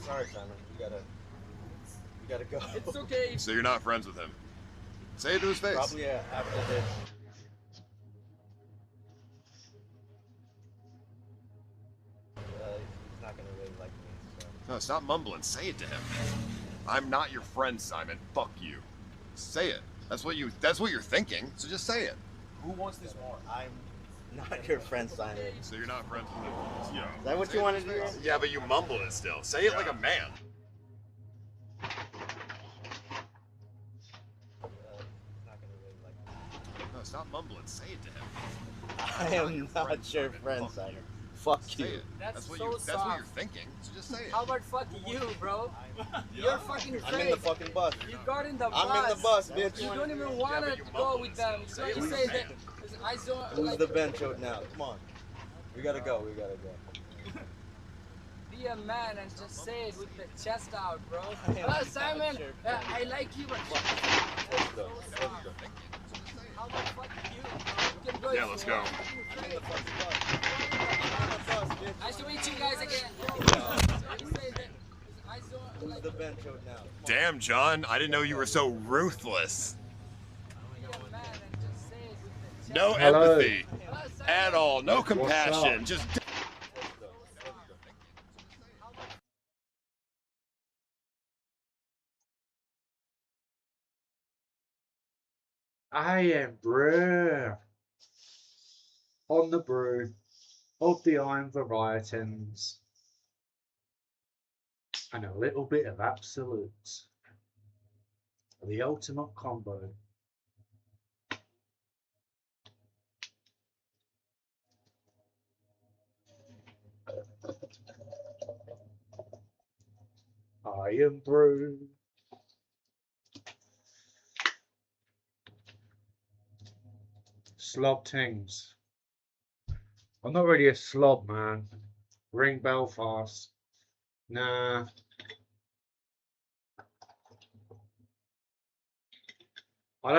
Sorry, Simon. We gotta go. It's okay. So you're not friends with him. Say it to his face. Probably after this. He's not gonna really like me. So. No, stop mumbling. Say it to him. I'm not your friend, Simon. Fuck you. Say it. That's what you're thinking. So just say it. Who wants this more? I'm not your friend, Simon. So you're not friends with him. Yeah. Is that what you want to do? Yeah, but you mumbled it still. Say it like a man. He's not gonna really like me. No, stop mumbling. Say it to him. I am not your friend, Simon. Fuck you. Say it. That's what so that's soft. what you're thinking. So just say it. How about fuck you, bro? You're fucking I'm in crazy. the fucking bus. You got in the bus. I'm in the bus, bitch. You don't even want to go with them. So you say that. I don't Who's like. the bench out now? Come on. We gotta go. We gotta go. Be a man and just say it with the chest out, bro. am Simon, not your friend. I like you. But Let's go. Let's go. how about fuck you, bro? You can go Yeah, if let's you go. want. I'm in the fucking bus. I'm in the bus, bitch. Nice to meet you guys again. So you say that. I don't Who's like. the bench out now? Damn, John. I didn't know you were so ruthless. Be a man and just say it with the chest No Hello. empathy out. at all. No What's compassion. up? Just. I am brew on the brew of the iron varietins and a little bit of absolute. The ultimate combo. I am brew. Slob tings. I'm not really a slob, man. Ring Belfast. Nah. I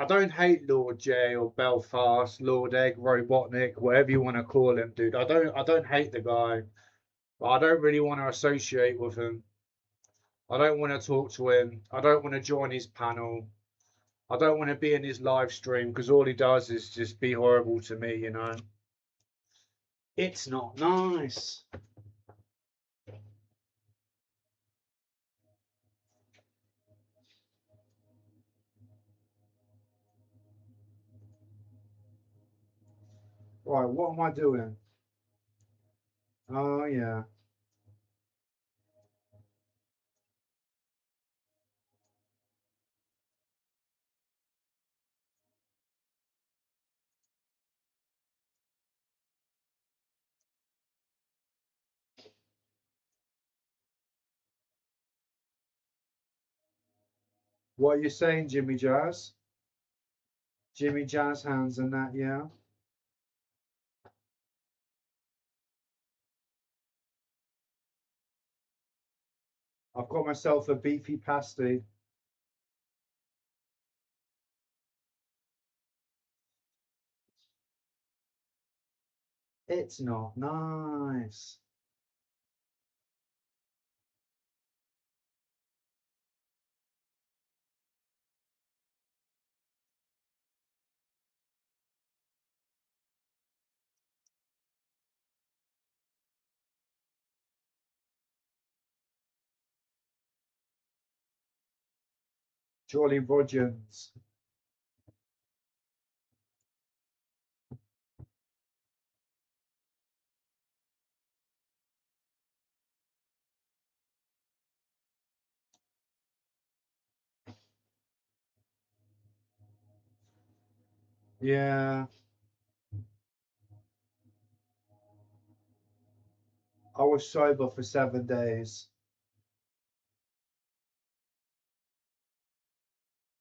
don't hate Lord J or Belfast, Lord Egg, Robotnik, whatever you want to call him, dude. I don't hate the guy, but I don't really want to associate with him. I don't want to talk to him. I don't want to join his panel. I don't want to be in his live stream because all he does is just be horrible to me, you know. It's not nice. Right, what am I doing? Oh, yeah. What are you saying, Jimmy Jazz? Jimmy Jazz hands and that, yeah? I've got myself a beefy pasty. It's not nice. Jolly Rogers. Yeah, I was sober for 7 days.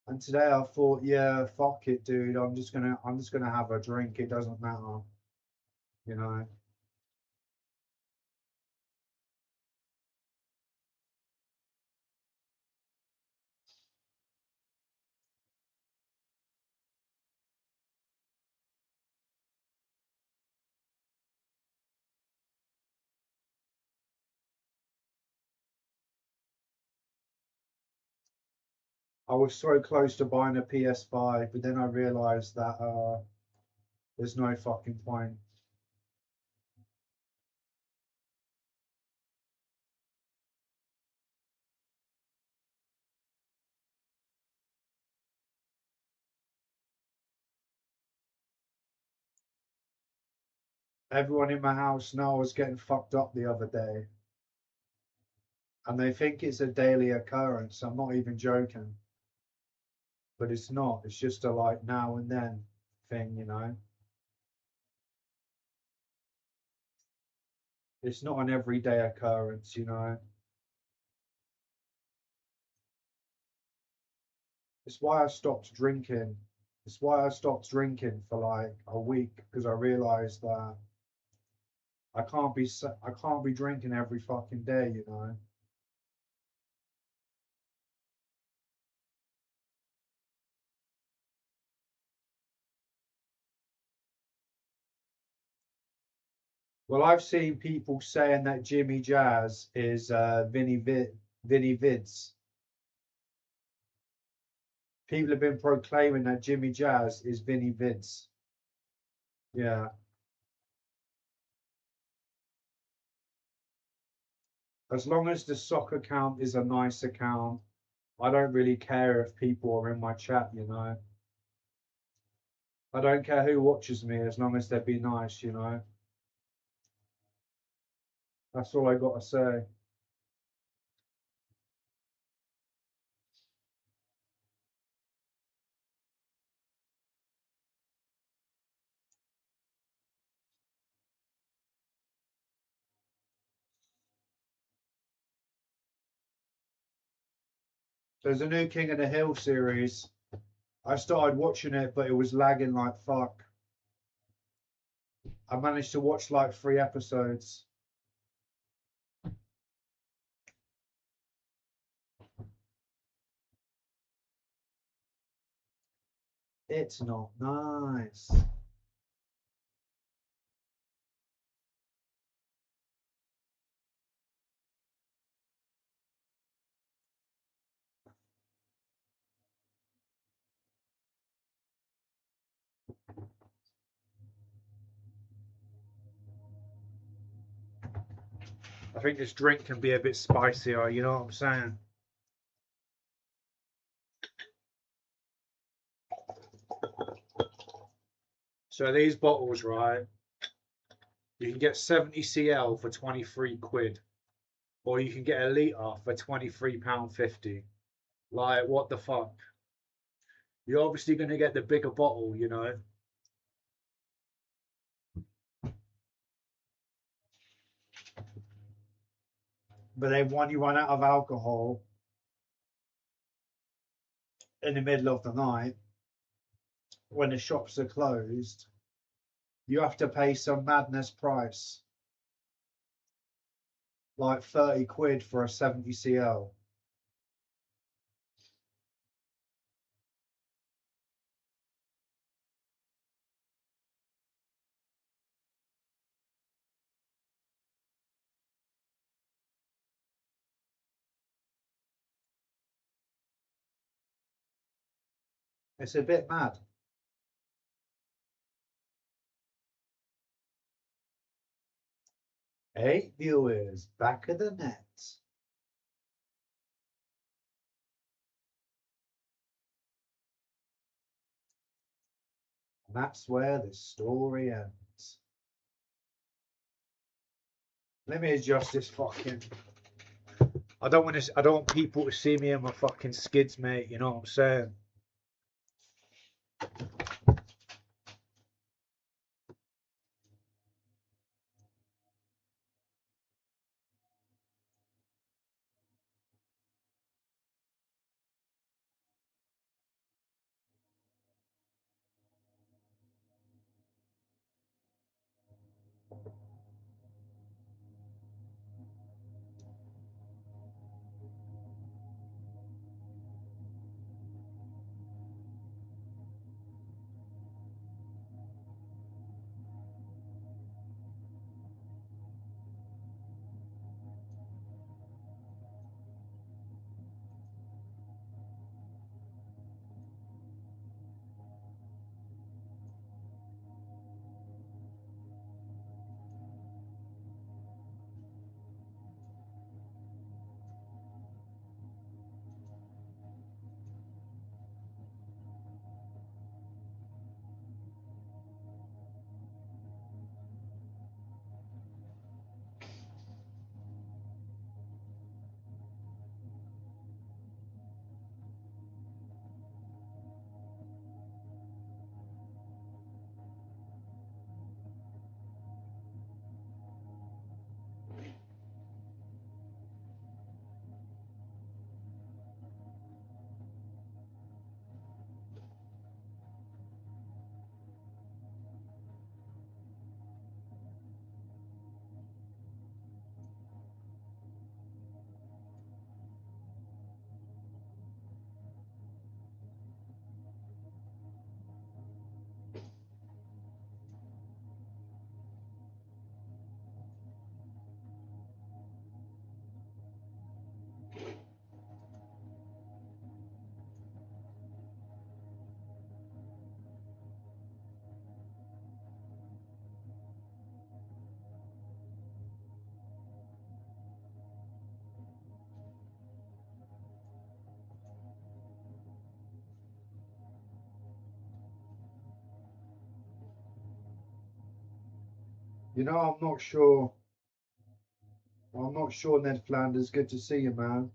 And today I thought, yeah, fuck it, dude. I'm just gonna have a drink. It doesn't matter, you know. I was so close to buying a PS5, but then I realised that there's no fucking point. Everyone in my house knows I was getting fucked up the other day. And they think it's a daily occurrence. I'm not even joking. But it's not. It's just a like now and then thing, you know. It's not an everyday occurrence, you know. It's why I stopped drinking. It's why I stopped drinking for like a week, because I realized that I can't be drinking every fucking day, you know. Well, I've seen people saying that Jimmy Jazz is Vinny Vids. People have been proclaiming that Jimmy Jazz is Vinny Vids. Yeah. As long as the soccer account is a nice account, I don't really care if people are in my chat, you know. I don't care who watches me as long as they be nice, you know. That's all I got to say. There's a new King of the Hill series. I started watching it, but it was lagging like fuck. I managed to watch like 3 episodes. It's not nice. I think this drink can be a bit spicier, you know what I'm saying? So these bottles, right? You can get 70 cl for 23 quid, or you can get a litre for £23.50. Like, what the fuck? You're obviously going to get the bigger bottle, you know? But then when you run out of alcohol in the middle of the night, when the shops are closed, you have to pay some madness price. Like 30 quid for a 70 cl. It's a bit mad. Hey, viewers, back of the net. And that's where the story ends. Let me adjust this fucking. I don't want people to see me in my fucking skids, mate. You know what I'm saying? You know, I'm not sure. I'm not sure, Ned Flanders. Good to see you, man.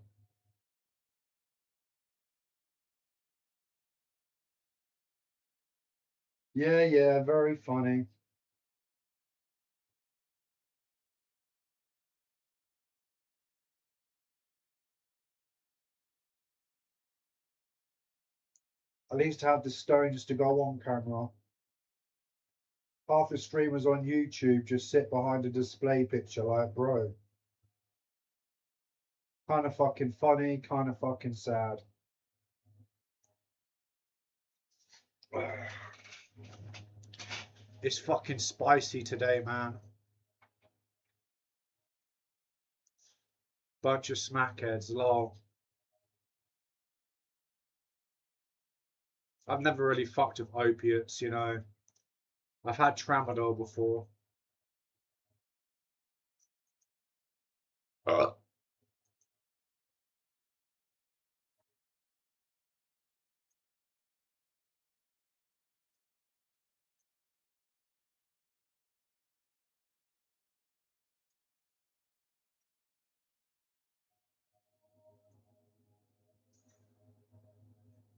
Yeah, yeah, very funny. At least have the stones to go on camera. Half the streamers on YouTube just sit behind a display picture like, bro. Kind of fucking funny, kind of fucking sad. It's fucking spicy today, man. Bunch of smackheads, lol. I've never really fucked with opiates, you know. I've had tramadol before. You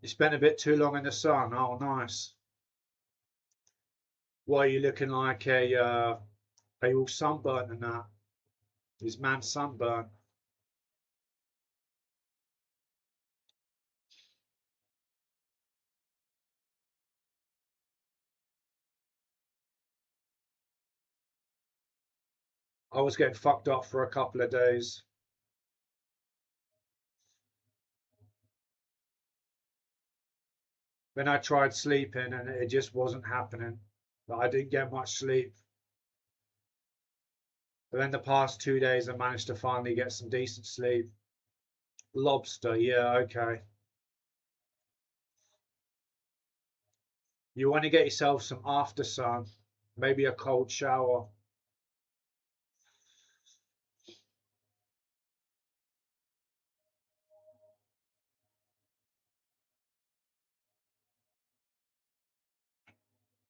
spent a bit too long in the sun. Oh, nice. Why are you looking like are you all sunburnt and that? Is man sunburnt? I was getting fucked up for a couple of days. Then I tried sleeping and it just wasn't happening. I didn't get much sleep. But then the past 2 days, I managed to finally get some decent sleep. Lobster, yeah, okay. You want to get yourself some after sun, maybe a cold shower.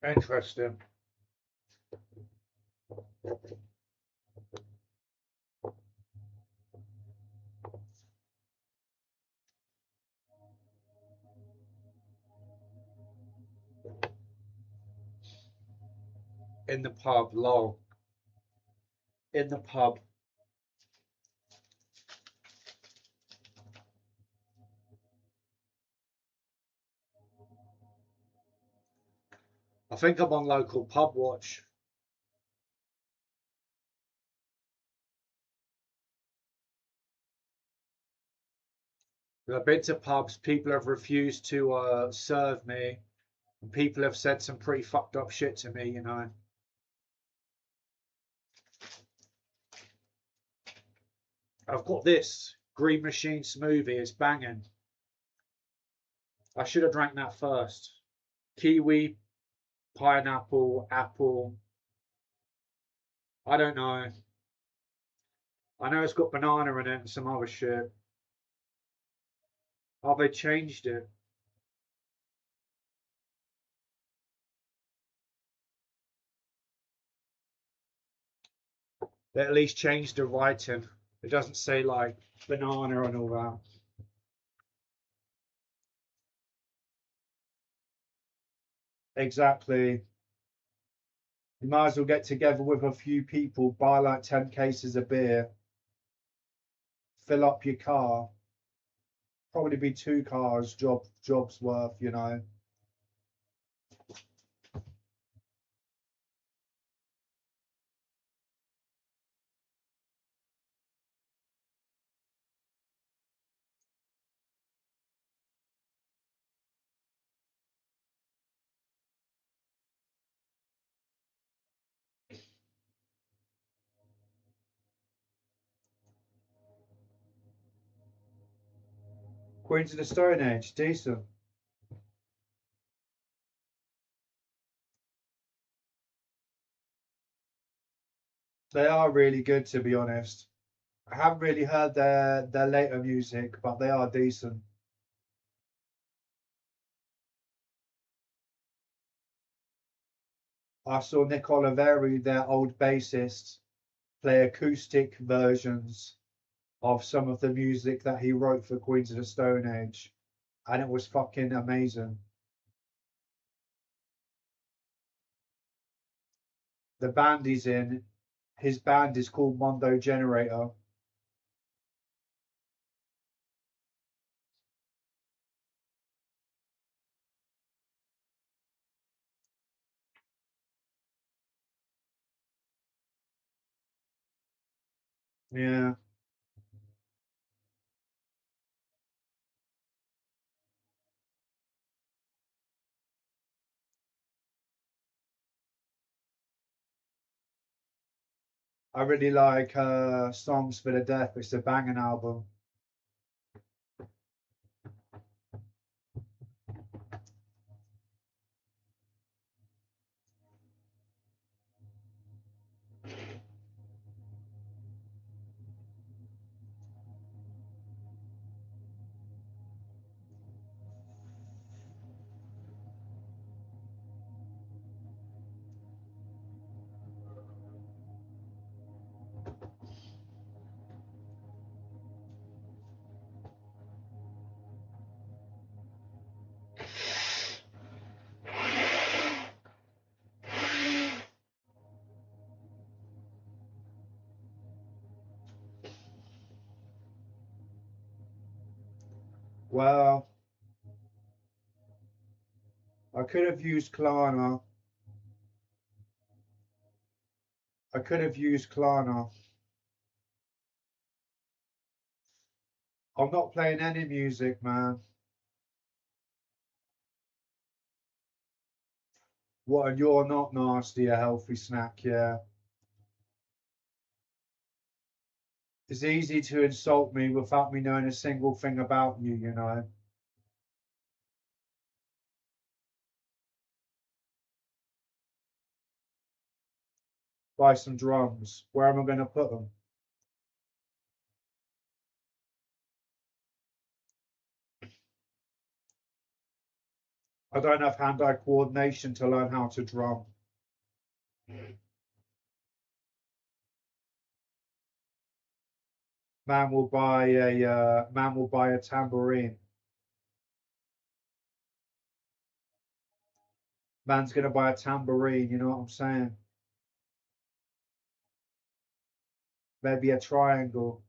Interesting. In the pub, lol. In the pub. I think I'm on local pub watch. I've been to pubs, people have refused to serve me, and people have said some pretty fucked up shit to me, you know. I've got this Green Machine smoothie, it's banging. I should have drank that first. Kiwi, pineapple, apple. I don't know. I know it's got banana in it and some other shit. Oh, they changed it. They at least changed the writing. It doesn't say like banana and all that. Exactly. You might as well get together with a few people, buy like 10 cases of beer, fill up your car. Probably be 2 cars, jobs worth, you know. Queens of the Stone Age, decent. They are really good, to be honest. I haven't really heard their later music, but they are decent. I saw Nick Oliveri, their old bassist, play acoustic versions of some of the music that he wrote for Queens of the Stone Age, and it was fucking amazing. The band he's in, his band is called Mondo Generator. Yeah. I really like Songs for the Deaf. It's a banging album. Well, I could have used Klarna. I could have used Klarna. I'm not playing any music, man. What, and you're not nasty, a healthy snack, yeah. It's easy to insult me without me knowing a single thing about you, you know. Buy some drums. Where am I going to put them? I don't have hand-eye coordination to learn how to drum. Man will buy a tambourine. Man's gonna buy a tambourine, you know what I'm saying? Maybe a triangle.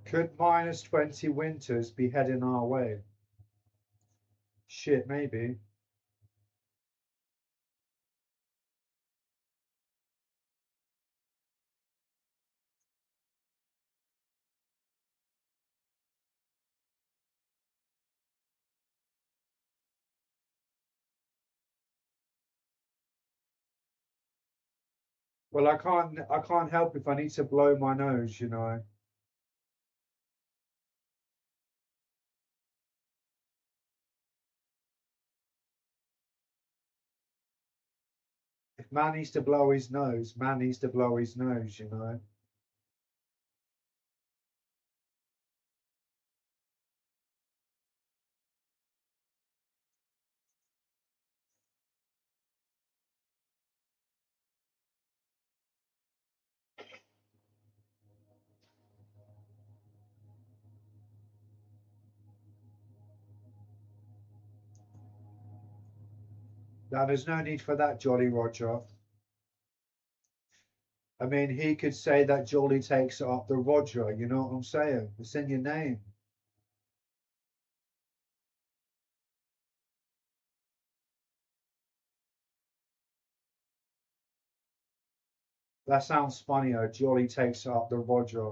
Could -20 winters be heading our way? Shit, maybe. Well, I can't help if I need to blow my nose, you know. If man needs to blow his nose, man needs to blow his nose, you know. Now, there's no need for that, Jolly Roger. I mean, he could say that Jolly takes it up the Roger. You know what I'm saying? It's in your name. That sounds funnier. Jolly takes it up the Roger.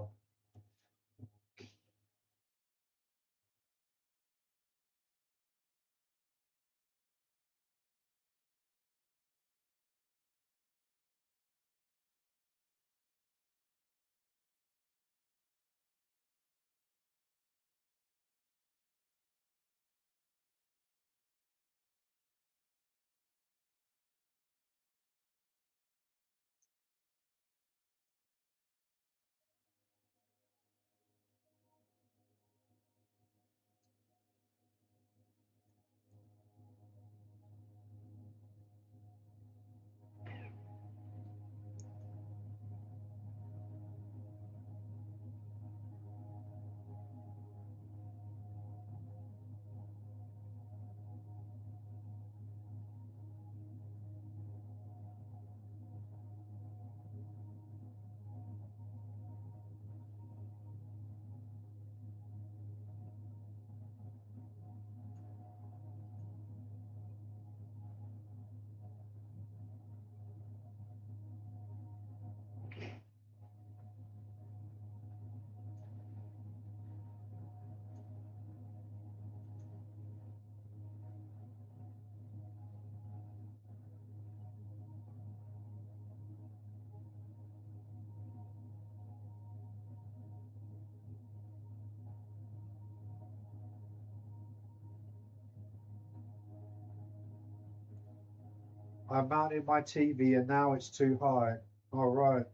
I mounted my TV and now it's too high. All right.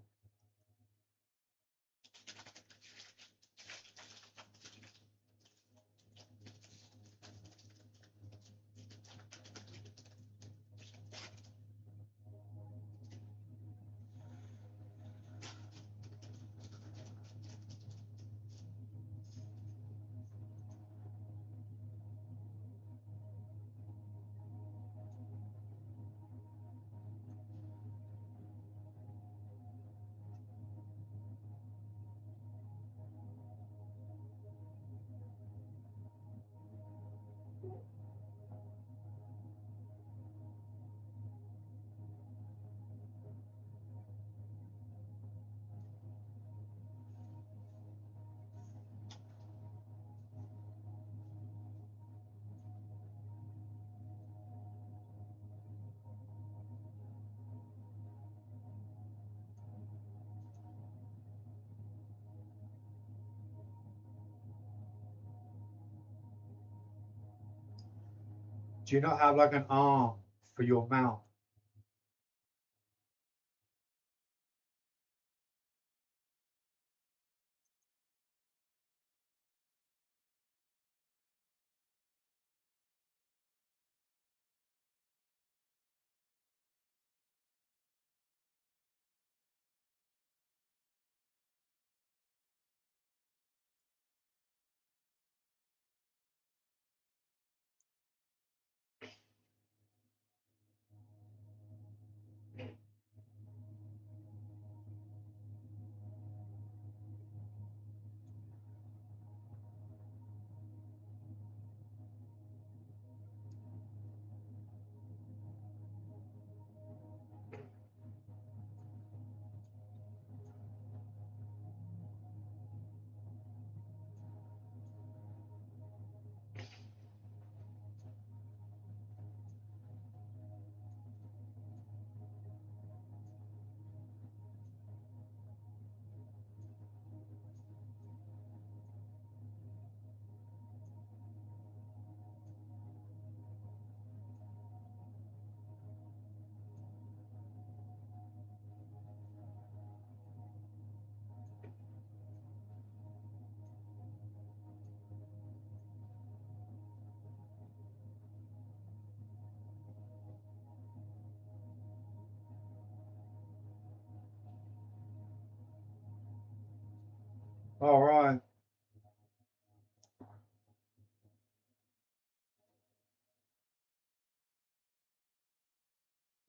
Do you not have like an arm for your mount?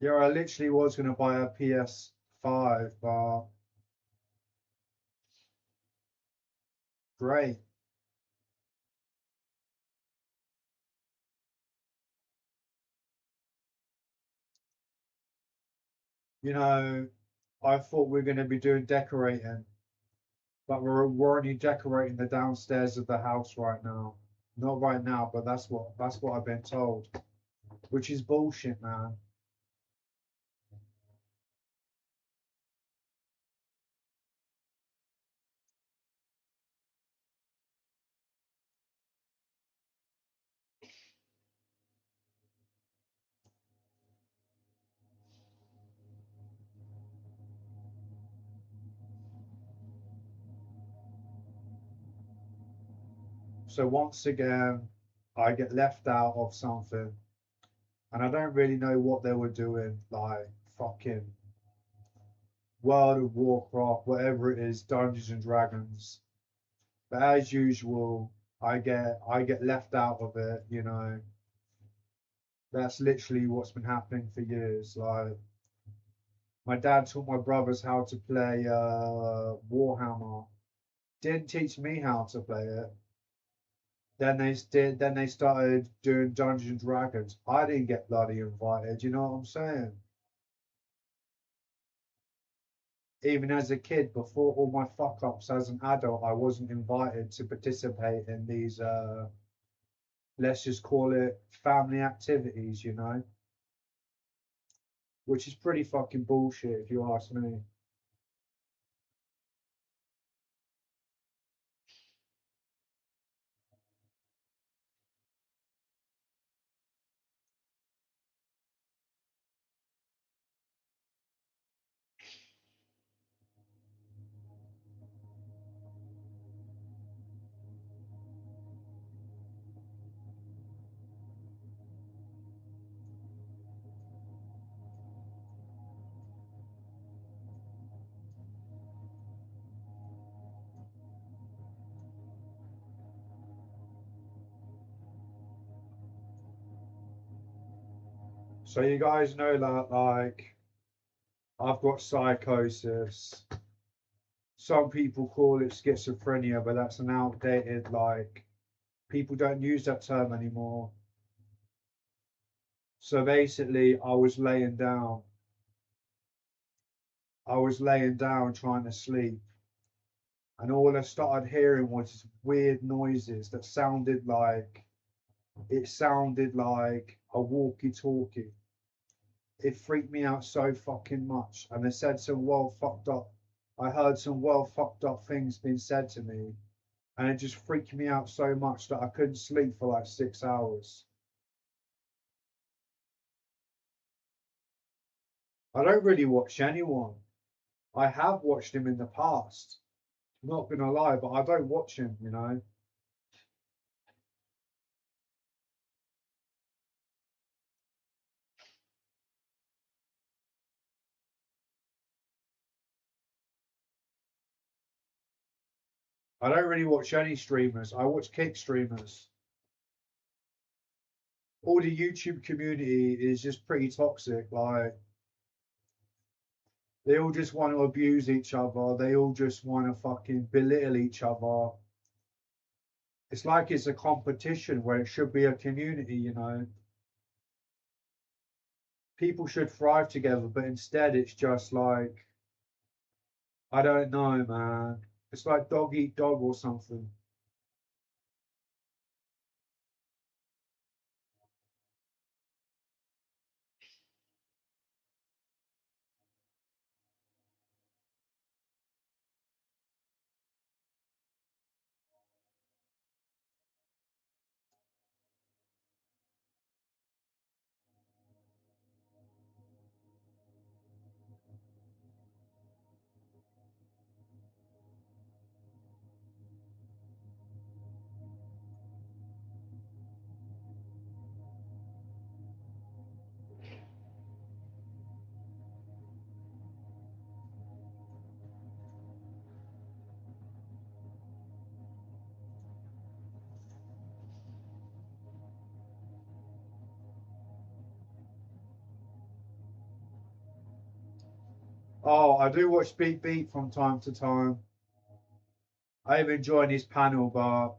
Yeah, I literally was gonna buy a PS5, but great. You know, I thought we are gonna be doing decorating, but we're only decorating the downstairs of the house right now. Not right now, but that's what I've been told, which is bullshit, man. So once again, I get left out of something, and I don't really know what they were doing, like fucking World of Warcraft, whatever it is, Dungeons and Dragons. But as usual, I get left out of it, you know. That's literally what's been happening for years. Like my dad taught my brothers how to play Warhammer. Didn't teach me how to play it. Then they started doing Dungeons and Dragons. I didn't get bloody invited, you know what I'm saying? Even as a kid, before all my fuck ups as an adult, I wasn't invited to participate in these let's just call it family activities, you know, which is pretty fucking bullshit if you ask me. So you guys know that like I've got psychosis. Some people call it schizophrenia, but that's an outdated like people don't use that term anymore. So basically I was laying down trying to sleep, and all I started hearing was weird noises that sounded like a walkie-talkie. It freaked me out so fucking much. And they said some well fucked up. I heard some well fucked up things being said to me, and it just freaked me out so much that I couldn't sleep for like 6 hours. I don't really watch anyone. I have watched him in the past. Not gonna lie, but I don't watch him, you know. I don't really watch any streamers. I watch kick streamers. All the YouTube community is just pretty toxic. Like they all just want to abuse each other. They all just want to fucking belittle each other. It's like it's a competition where it should be a community, you know. People should thrive together, but instead it's just like I don't know, man. It's like dog eat dog or something. Oh, I do watch Beat Beat from time to time. I even join his panel, but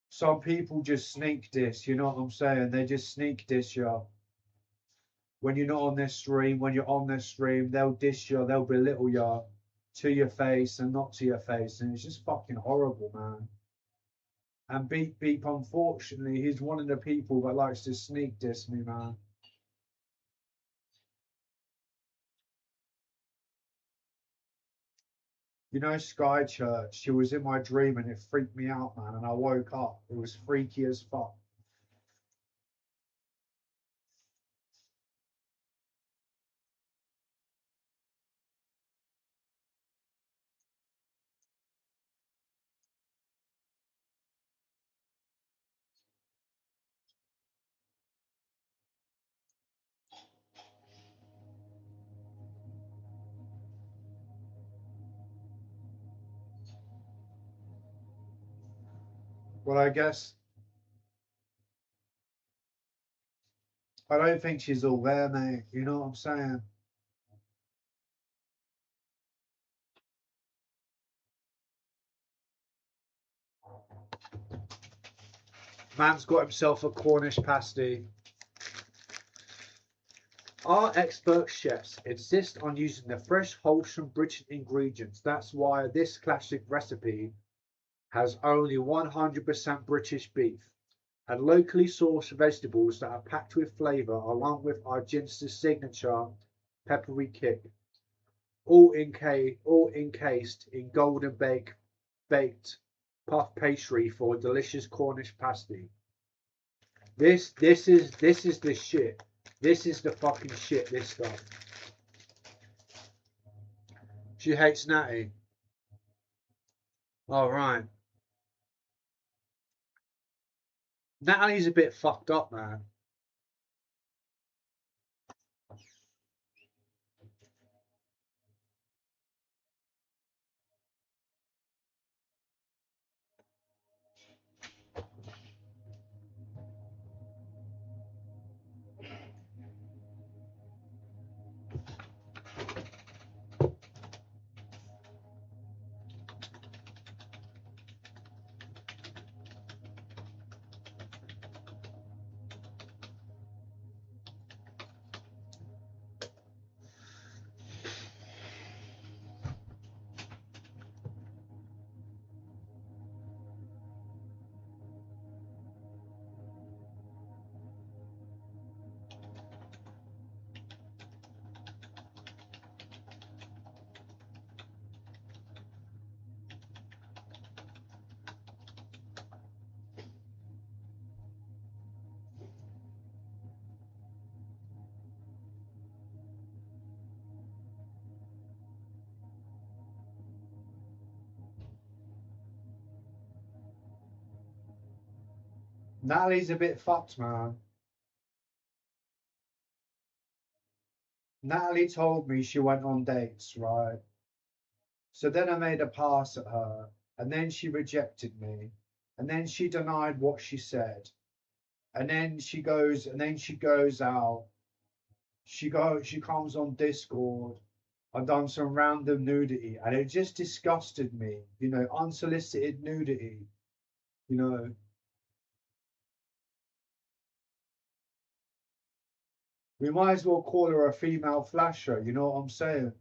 some people just sneak diss, you know what I'm saying? They just sneak diss you. When you're not on their stream, when you're on their stream, they'll diss you, they'll belittle you to your face and not to your face. And it's just fucking horrible, man. And Beep Beep, unfortunately, he's one of the people that likes to sneak diss me, man. You know, Sky Church, she was in my dream and it freaked me out, man. And I woke up. It was freaky as fuck. Well, I guess I don't think she's all there, mate. You know what I'm saying? Man's got himself a Cornish pasty. Our expert chefs insist on using the fresh, wholesome British ingredients. That's why this classic recipe has only 100% British beef and locally sourced vegetables that are packed with flavour, along with our Ginster's signature peppery kick, all encased in golden baked puff pastry for a delicious Cornish pasty. This is the shit. This is the fucking shit, this stuff. She hates Natty. All right. Natalie's a bit fucked up, man. Natalie's a bit fucked, man. Natalie told me she went on dates, right? So then I made a pass at her, and then she rejected me, and then she denied what she said, and then she goes out. She comes on Discord. I've done some random nudity, and it just disgusted me. You know, unsolicited nudity. You know, we might as well call her a female flasher. You know what I'm saying?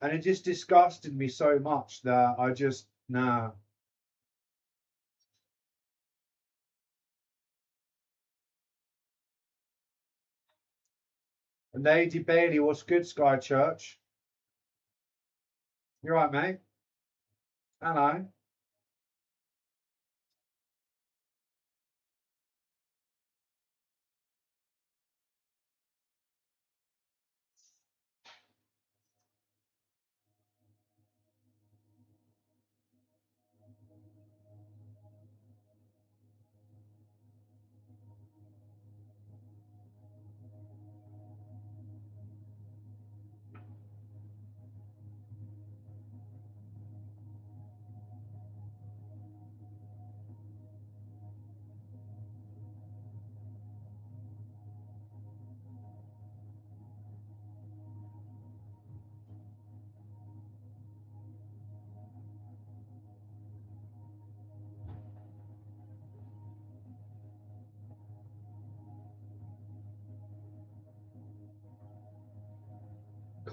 And it just disgusted me so much that I just nah. And Lady Bailey, what's good, Sky Church? You right, mate? Hello.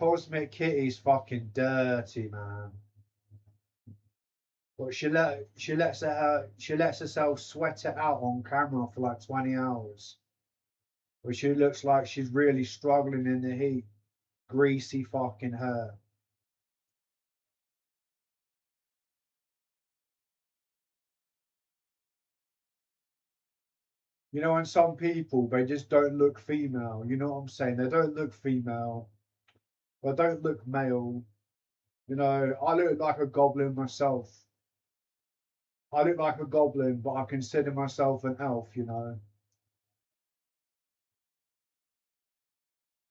Cosmic Kitty's fucking dirty, man. But she lets herself sweat it out on camera for like 20 hours. But she looks like she's really struggling in the heat. Greasy fucking hair. You know, and some people, they just don't look female. You know what I'm saying? They don't look female. They don't look male. You know, I look like a goblin myself. I look like a goblin, but I consider myself an elf, you know.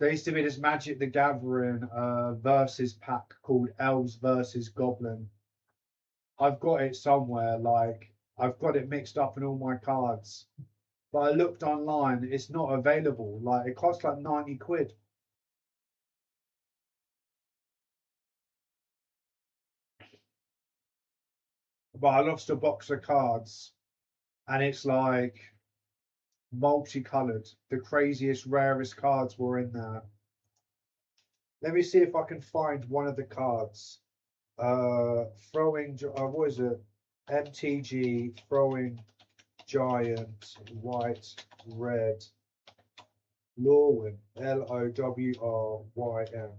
There used to be this Magic the Gathering versus pack called Elves versus Goblin. I've got it somewhere, like, I've got it mixed up in all my cards. But I looked online, it's not available. Like, it costs like 90 quid. But I lost a box of cards, and it's like multicolored. The craziest, rarest cards were in there. Let me see if I can find one of the cards. What is it? MTG throwing giant white red Lorwyn, Lowrym.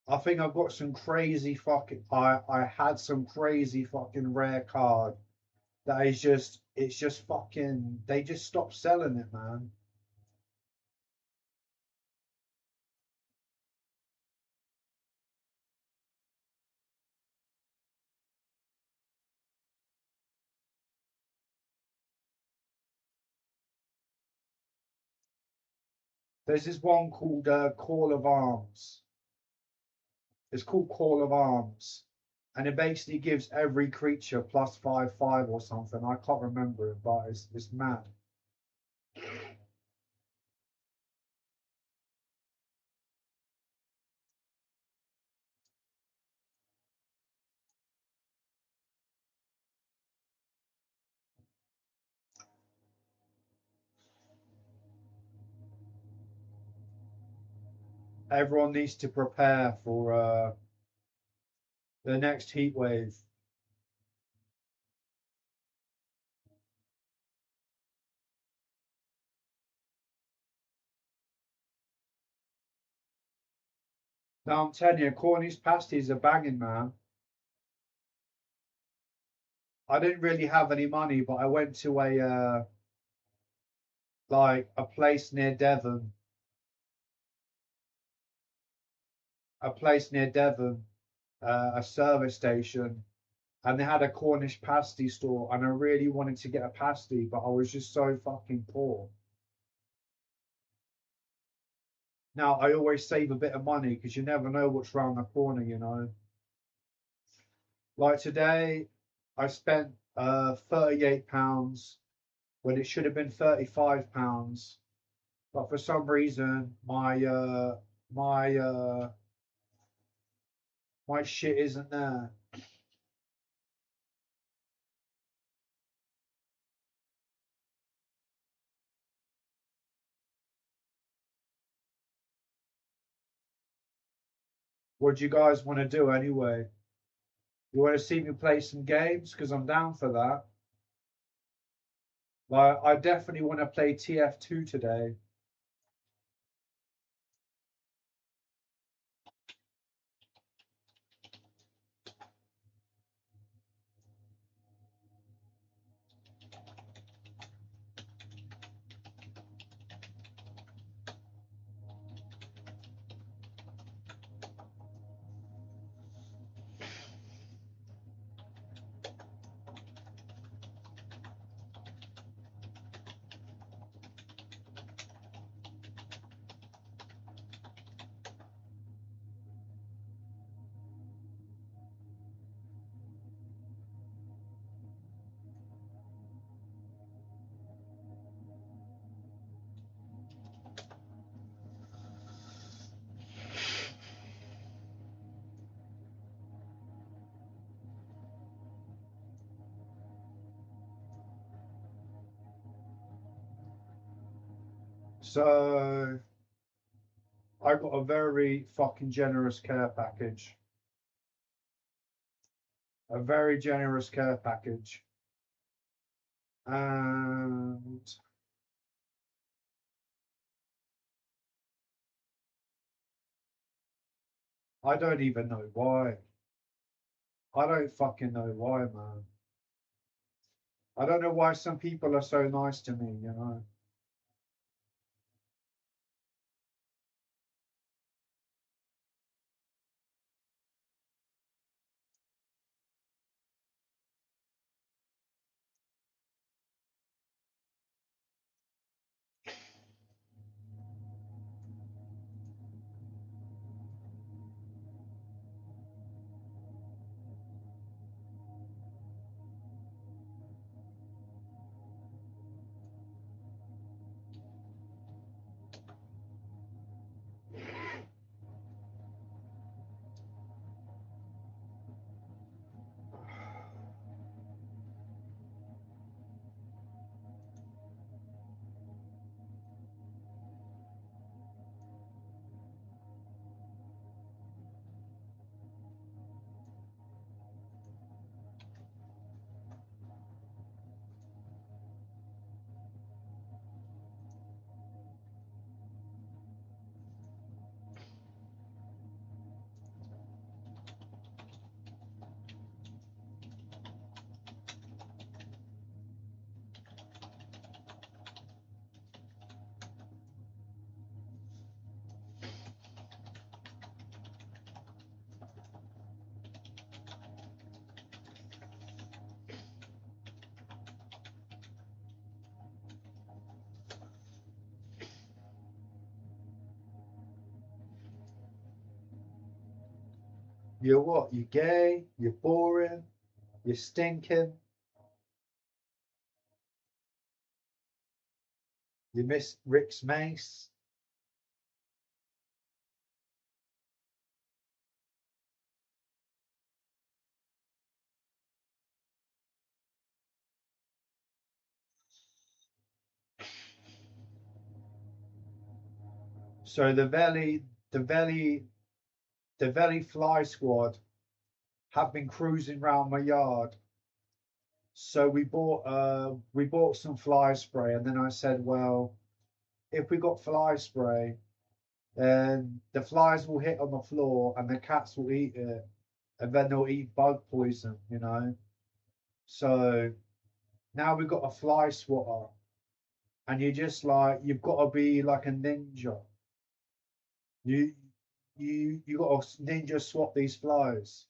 I think I've got some crazy fucking. I had some crazy fucking rare card that is just. It's just fucking. They just stopped selling it, man. There's this one called Call of Arms. It's called Call of Arms, and it basically gives every creature +5/5 or something. I can't remember it, but it's mad. Everyone needs to prepare for the next heat wave. Now I'm telling you, Cornish pasties are banging, man. I didn't really have any money, but I went to a like a place near Devon, a service station, and they had a Cornish pasty store, and I really wanted to get a pasty, but I was just so fucking poor. Now I always save a bit of money because you never know what's round the corner, you know. Like today, I spent £38 when it should have been £35, but for some reason my shit isn't there. What do you guys want to do anyway? You want to see me play some games? Because I'm down for that. Like, I definitely want to play TF2 today. So I got a very fucking generous care package. A very generous care package. And I don't even know why. I don't fucking know why, man. I don't know why some people are so nice to me, you know. You're what? You're gay? You're boring? You're stinking? You miss Rick's mace? So the Valley Fly Squad have been cruising round my yard. So we bought some fly spray, and then I said, well, if we got fly spray, then the flies will hit on the floor and the cats will eat it, and then they'll eat bug poison, you know. So now we've got a fly swatter, and you're just like you've got to be like a ninja. You you got to ninja swat these flies.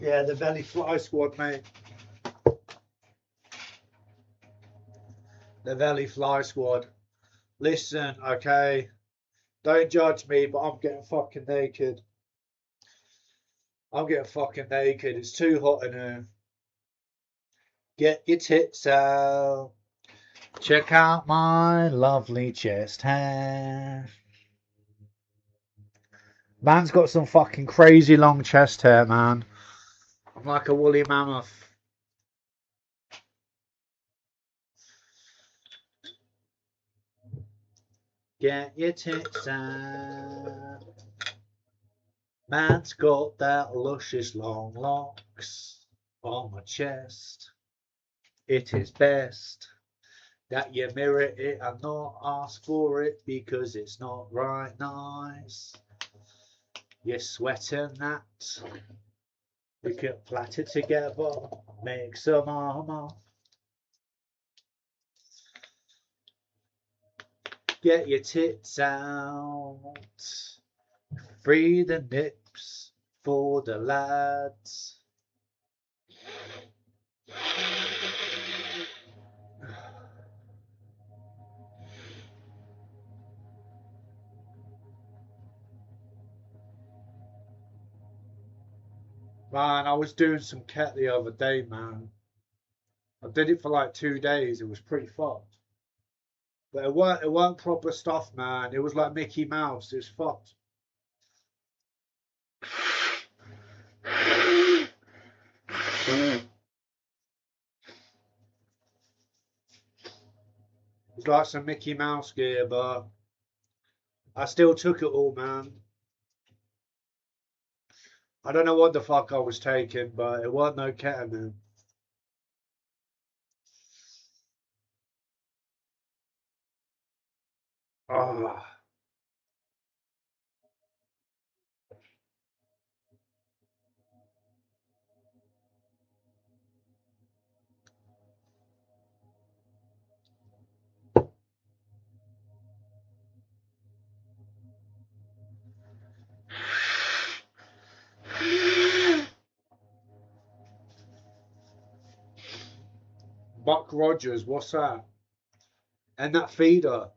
Yeah, the Belly Fly Squad, mate. The Belly Fly Squad. Listen, okay. Don't judge me, but I'm getting fucking naked. I'm getting fucking naked. It's too hot in here. Get your tits out. Check out my lovely chest hair. Man's got some fucking crazy long chest hair, man. I'm like a woolly mammoth. Get your tits out. Man's got that luscious long locks on my chest. It is best that you mirror it and not ask for it because it's not right nice. You're sweating that. We can plait it together, make some armor. Get your tits out. Free the nips for the lads. Man, I was doing some cat the other day, man. I did it for like 2 days. It was pretty fucked. But it weren't proper stuff, man. It was like Mickey Mouse. It was fucked. It's like some Mickey Mouse gear, but I still took it all, man. I don't know what the fuck I was taking, but it wasn't no ketamine. Ah. Buck Rogers, what's that? And that feeder.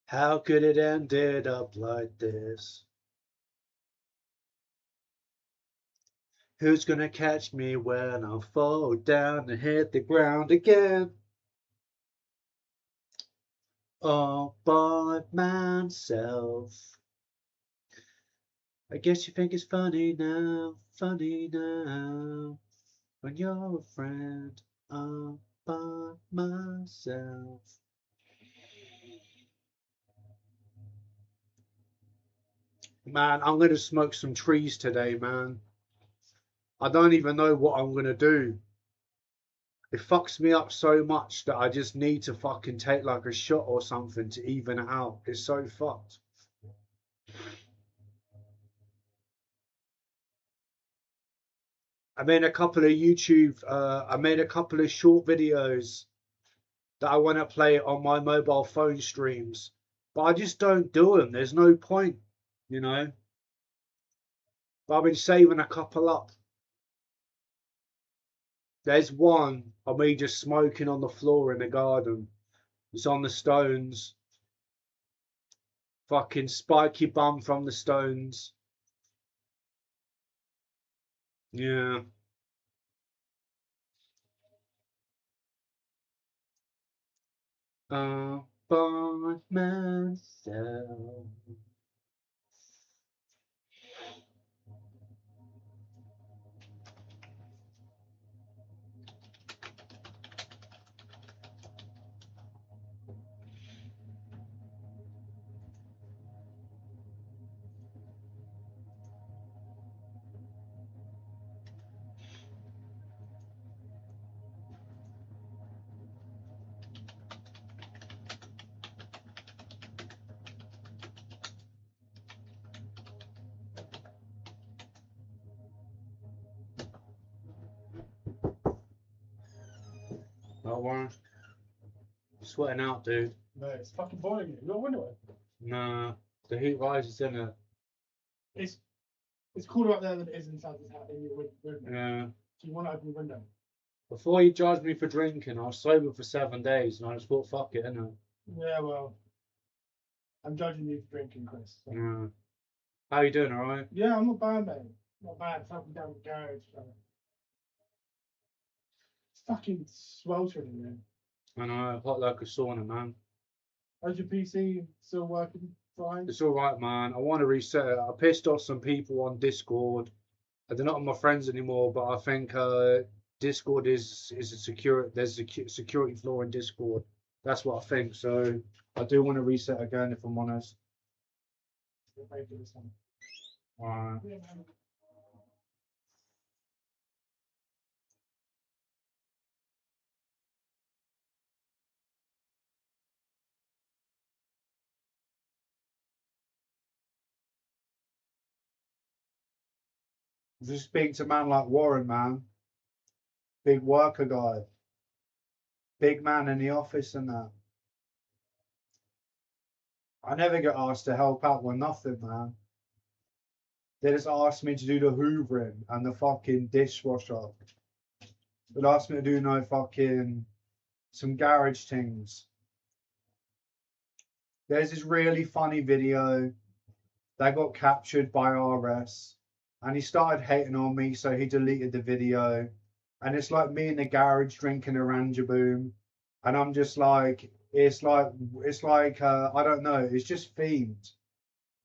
How could it ended up like this? Who's gonna catch me when I fall down and hit the ground again? All by myself. I guess you think it's funny now, when you're a friend all by myself. Man, I'm gonna smoke some trees today, man. I don't even know what I'm gonna do. It fucks me up so much that I just need to fucking take like a shot or something to even it out. It's so fucked. I made a couple of short videos that I want to play on my mobile phone streams, but I just don't do them. There's no point, you know. But I've been saving a couple up. There's one of me just smoking on the floor in the garden. It's on the Stones. Fucking Spiky Bum from the Stones. Yeah. By myself. That one. sweating out, dude. No, it's fucking boiling. You got a window open. Nah, the heat rises in it. It's cooler out there than it is inside this house in your room. Yeah. So you want to open the window. Before he judged me for drinking, I was sober for 7 days, and I just thought, fuck it, innit? Yeah, well, I'm judging you for drinking, Chris. So. Yeah. How you doing, alright? Yeah, I'm not bad, mate. Not bad. Fucking down the garage. So. It's fucking sweltering in there. I know, hot like a sauna, man. How's your PC still working fine? It's alright, man. I want to reset it. I pissed off some people on Discord. They're not my friends anymore, but I think Discord is a secure. There's a security flaw in Discord. That's what I think. So I do want to reset again, if I'm honest. Alright. Just speak to a man like Warren, man. Big worker guy. Big man in the office and that. I never get asked to help out with nothing, man. They just asked me to do the hoovering and the fucking dishwasher. They asked me to do some garage things. There's this really funny video that got captured by RS, and he started hating on me, so he deleted the video. And it's like me in the garage drinking a Ranjaboom, and I'm just like, it's like I don't know, it's just themed.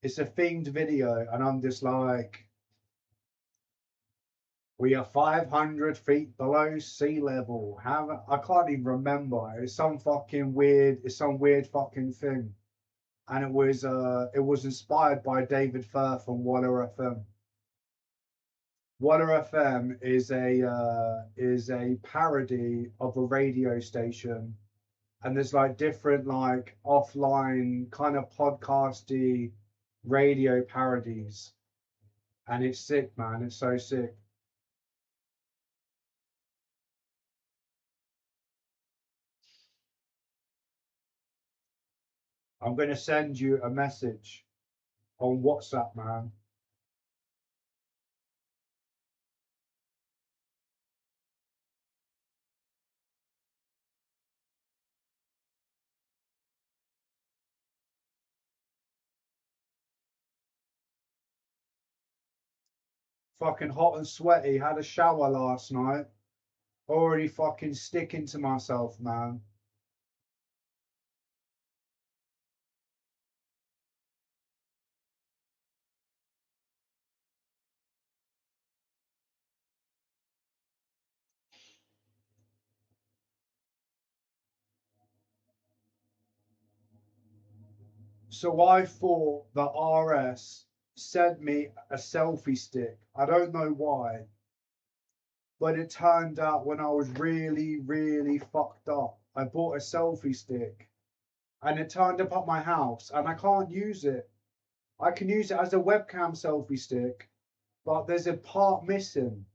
It's a themed video, and I'm just like, we are 500 feet below sea level. I can't even remember. It's some weird fucking thing. And it was inspired by David Firth on Waller FM. Waller FM is a parody of a radio station, and there's like different like offline kind of podcasty radio parodies, and it's sick, man. It's so sick. I'm going to send you a message on WhatsApp, man. Fucking hot and sweaty. Had a shower last night. Already fucking sticking to myself, man. So I thought that RS sent me a selfie stick. I don't know why. But it turned out when I was really, really fucked up, I bought a selfie stick. And it turned up at my house, and I can't use it. I can use it as a webcam selfie stick, but there's a part missing.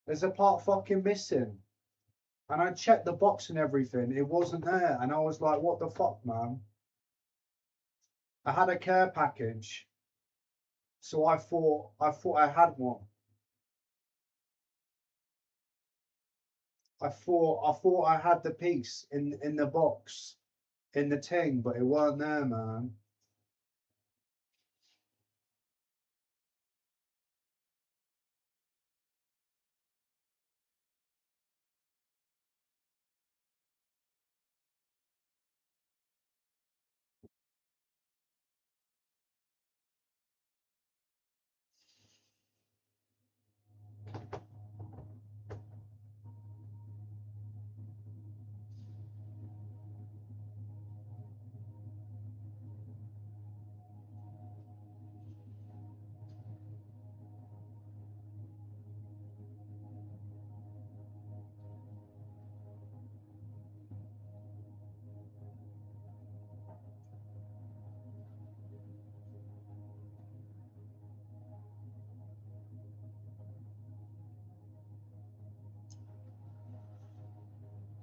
There's a part fucking missing. And I checked the box and everything. It wasn't there. And I was like, what the fuck, man? I had a care package. So I thought I had one. I thought I had the piece in the box, in the thing, but it weren't there, man.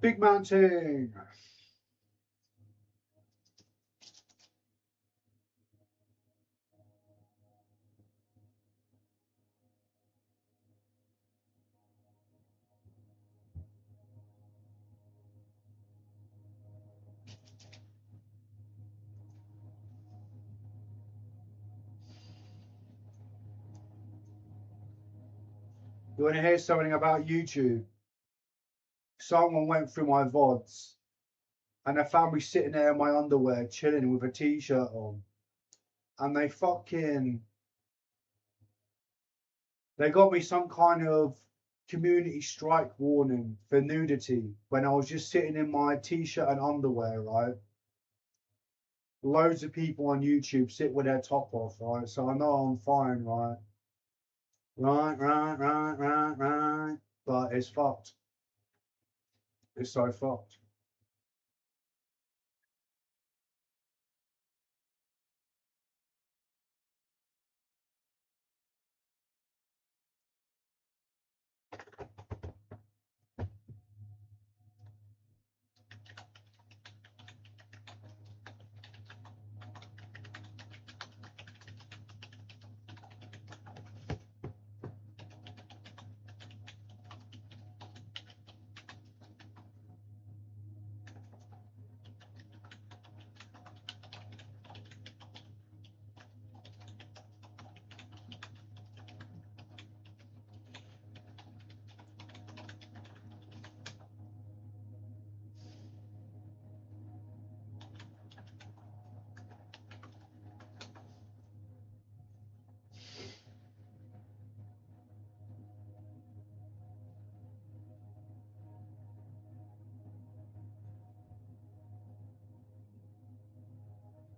Big man thing. You want to hear something about YouTube? Someone went through my VODs and they found me sitting there in my underwear, chilling with a t-shirt on. And they got me some kind of community strike warning for nudity when I was just sitting in my t-shirt and underwear, right? Loads of people on YouTube sit with their top off, right? So I know I'm fine, right? Right. But it's fucked. It's so fucked.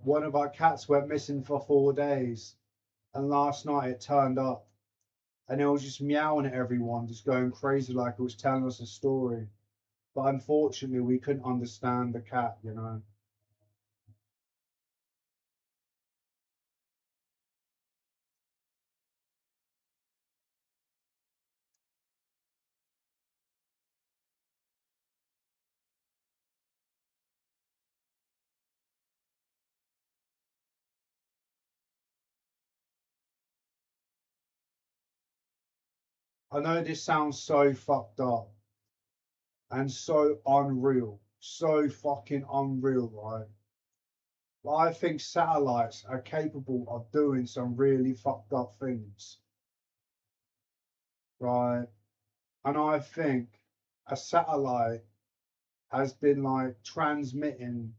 One of our cats went missing for 4 days, and last night it turned up, and it was just meowing at everyone, just going crazy like it was telling us a story. But unfortunately, we couldn't understand the cat, you know. I know this sounds so fucked up and so unreal, so fucking unreal, right? But I think satellites are capable of doing some really fucked up things, right? And I think a satellite has been like transmitting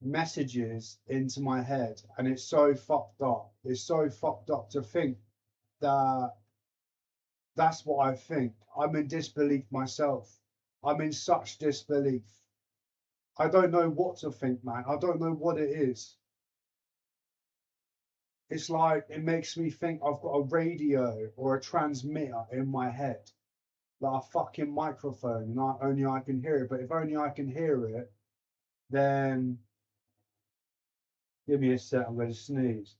messages into my head, and it's so fucked up. It's so fucked up to think that that's what I think. I'm in disbelief myself. I'm in such disbelief. I don't know what to think, man. I don't know what it is. It's like it makes me think I've got a radio or a transmitter in my head, like a fucking microphone, and only I can hear it. But if only I can hear it, then give me a sec. I'm going to sneeze.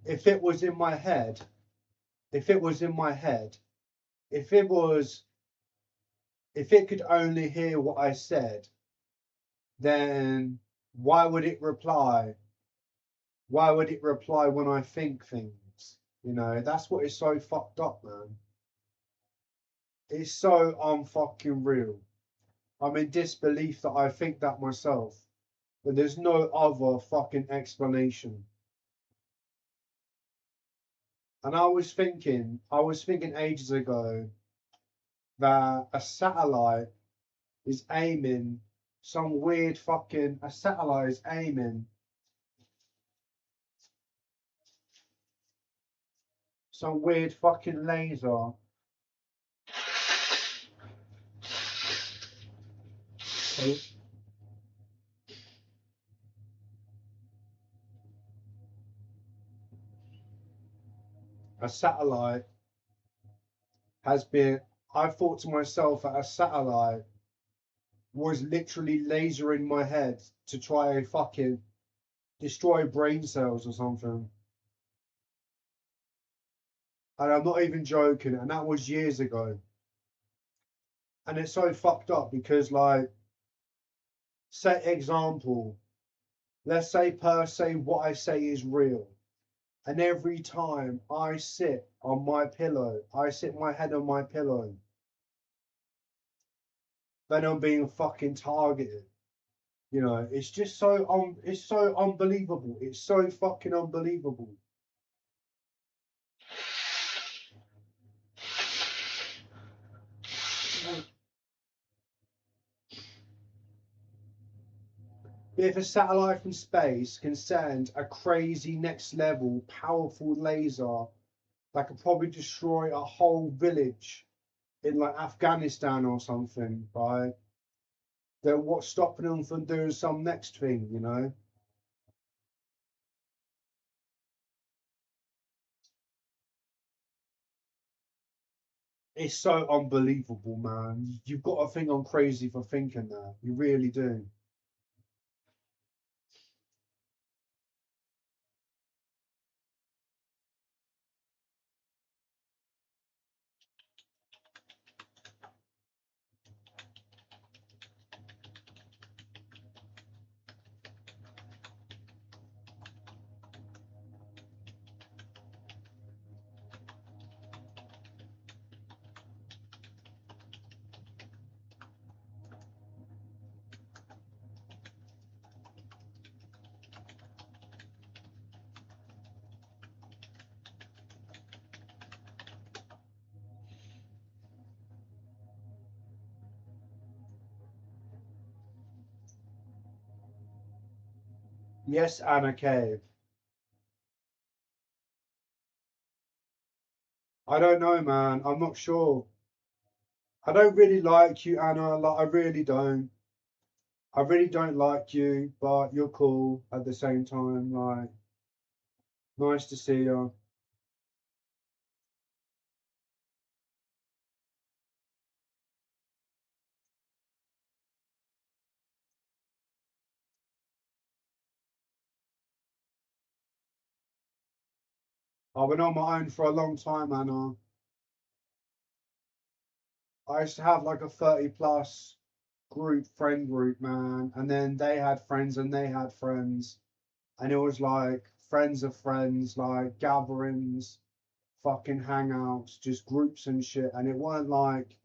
If it was in my head, if it could only hear what I said, then why would it reply? Why would it reply when I think things? You know, that's what is so fucked up, man. It's so unfucking real. I'm in disbelief that I think that myself, but there's no other fucking explanation. And I was thinking ages ago that a satellite is aiming some weird fucking, a satellite is aiming some weird fucking laser a satellite has been, I thought to myself that a satellite was literally lasering my head to try and fucking destroy brain cells or something. And I'm not even joking, and that was years ago. And it's so fucked up because, like, set example, let's say per se what I say is real. And every time I sit on my pillow, I sit my head on my pillow, Venom being fucking targeted. You know, it's just so it's so unbelievable. It's so fucking unbelievable. If a satellite from space can send a crazy next level powerful laser that could probably destroy a whole village in like Afghanistan or something, right? Then what's stopping them from doing some next thing, you know? It's so unbelievable, man. You've got to think I'm crazy for thinking that. You really do. Yes, Anna Cave. I don't know, man. I'm not sure. I don't really like you, Anna. Like, I really don't. I really don't like you, but you're cool at the same time. Like, nice to see you. I've been on my own for a long time, Anna. I used to have like a 30 plus friend group, man. And then they had friends and they had friends. And it was like friends of friends, like gatherings, fucking hangouts, just groups and shit. And it weren't like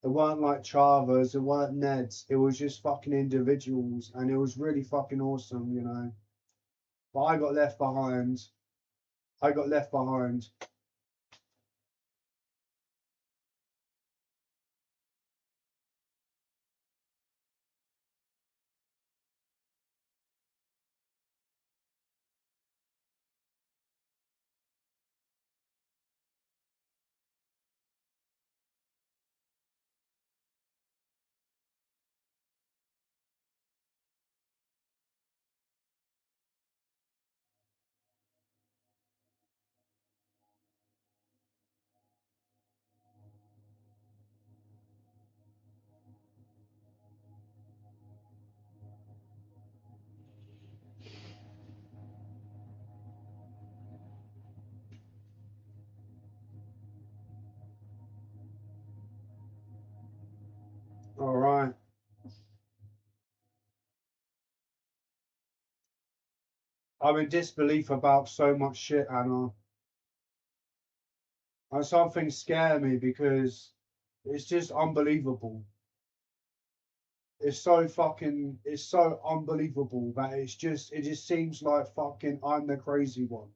Chavas, it weren't Neds. It was just fucking individuals. And it was really fucking awesome, you know. But I got left behind. I got left behind. All right. I'm in disbelief about so much shit, Anna. And some things scare me because it's just unbelievable. It's so unbelievable that it just seems like fucking I'm the crazy one.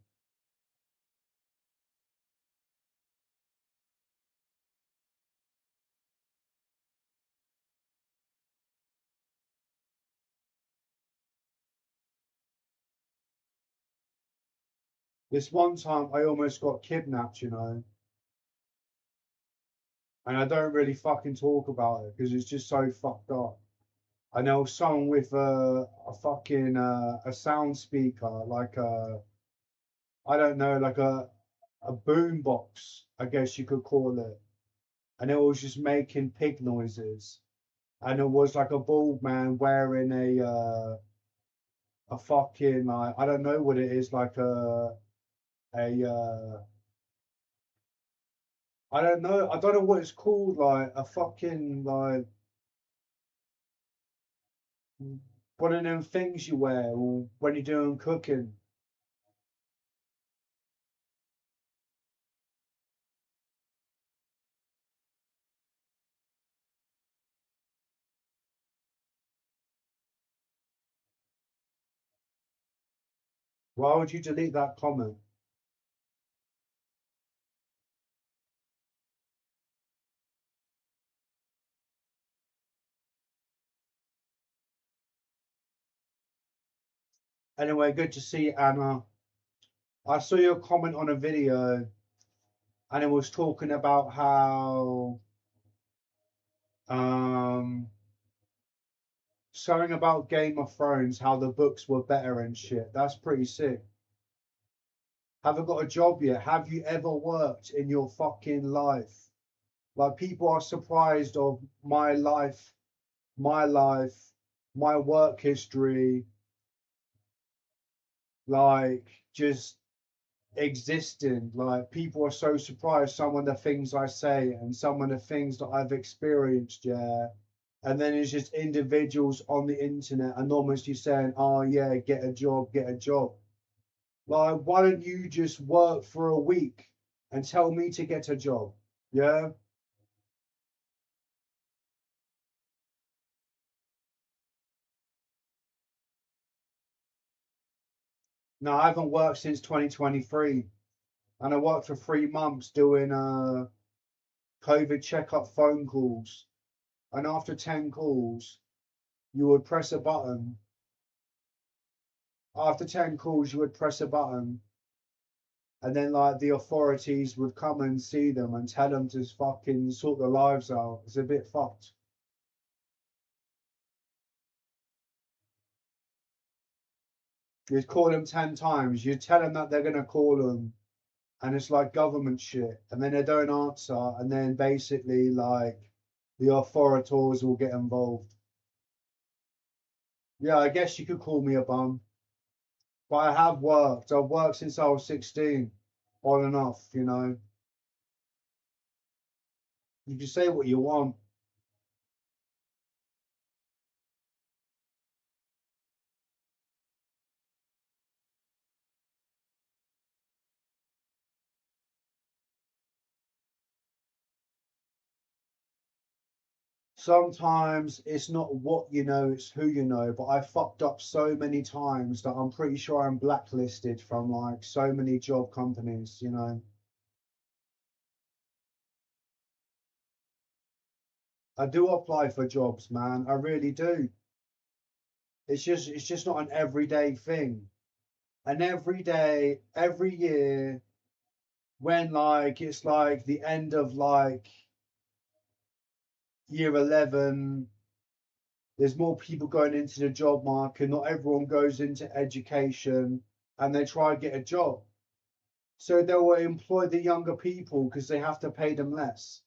This one time I almost got kidnapped, you know, and I don't really fucking talk about it because it's just so fucked up. I know someone with a fucking a sound speaker, like I don't know, like a boom box, I guess you could call it, and it was just making pig noises, and it was like a bald man wearing a fucking like I don't know what it is, like a I don't know what it's called, like a fucking like one of them things you wear or when you're doing cooking. Why would you delete that comment? Anyway, good to see you, Anna. I saw your comment on a video and it was talking about how something about Game of Thrones, how the books were better and shit. That's pretty sick. Haven't got a job yet. Have you ever worked in your fucking life? Like, people are surprised of my life, my work history, like, just existing. Like, people are so surprised some of the things I say and some of the things that I've experienced, yeah. And then it's just individuals on the internet anonymously saying, oh yeah, get a job, get a job. Like, why don't you just work for a week and tell me to get a job? Yeah. No, I haven't worked since 2023. And I worked for 3 months doing COVID checkup phone calls. And after 10 calls, you would press a button. After 10 calls, you would press a button. And then, like, the authorities would come and see them and tell them to fucking sort their lives out. It's a bit fucked. You'd call them 10 times. You'd tell them that they're going to call them. And it's like government shit. And then they don't answer. And then basically, like, the authorities will get involved. Yeah, I guess you could call me a bum. But I have worked. I've worked since I was 16. On and off, you know. You can say what you want. Sometimes it's not what you know, it's who you know. But I fucked up so many times that I'm pretty sure I'm blacklisted from like so many job companies, you know. I do apply for jobs, man. I really do. It's just not an everyday thing. And every day, every year, when like it's like the end of like year 11, there's more people going into the job market. Not everyone goes into education and they try to get a job. So they will employ the younger people because they have to pay them less.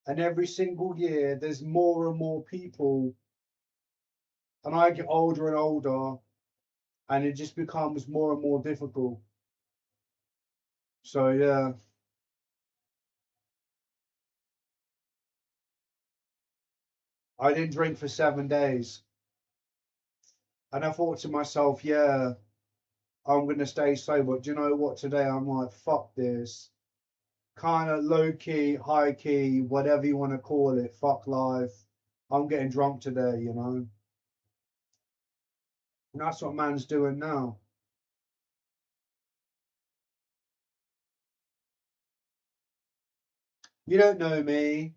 And every single year, there's more and more people. And I get older and older, and it just becomes more and more difficult. So, yeah. I didn't drink for 7 days. And I thought to myself, yeah, I'm going to stay sober. Do you know what? Today I'm like, fuck this. Kind of low key, high key, whatever you want to call it. Fuck life. I'm getting drunk today, you know. And that's what man's doing now. You don't know me.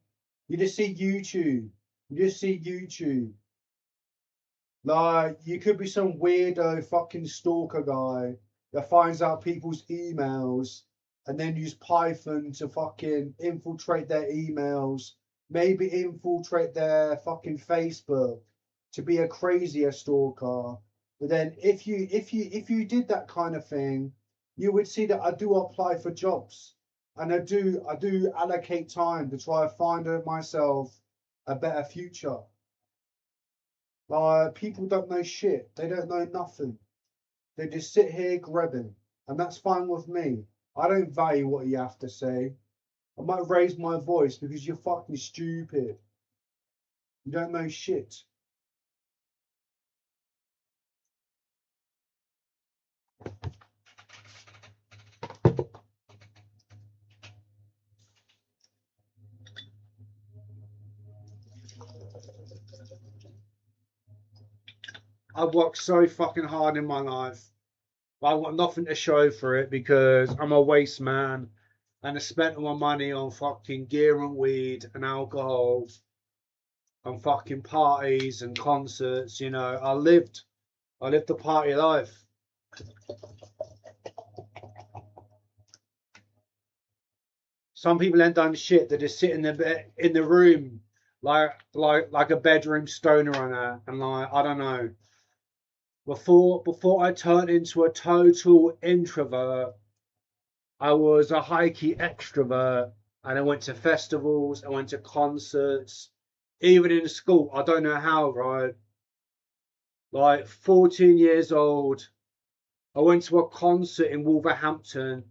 You just see YouTube. You just see YouTube. Like, you could be some weirdo fucking stalker guy that finds out people's emails and then use Python to fucking infiltrate their emails, maybe infiltrate their fucking Facebook to be a crazier stalker. But then if you did that kind of thing, you would see that I do apply for jobs and I do allocate time to try to find myself a better future. Like, people don't know shit. They don't know nothing. They just sit here grabbing. And that's fine with me. I don't value what you have to say. I might raise my voice because you're fucking stupid. You don't know shit. I've worked so fucking hard in my life. I've got nothing to show for it because I'm a waste man and I spent all my money on fucking gear and weed and alcohol and fucking parties and concerts. You know, I lived the party life. Some people ain't done shit. They just sit in the room like a bedroom stoner on that, and like I don't know. Before I turned into a total introvert, I was a high key extrovert, and I went to festivals, I went to concerts, even in school. I don't know how, right? Like 14 years old, I went to a concert in Wolverhampton.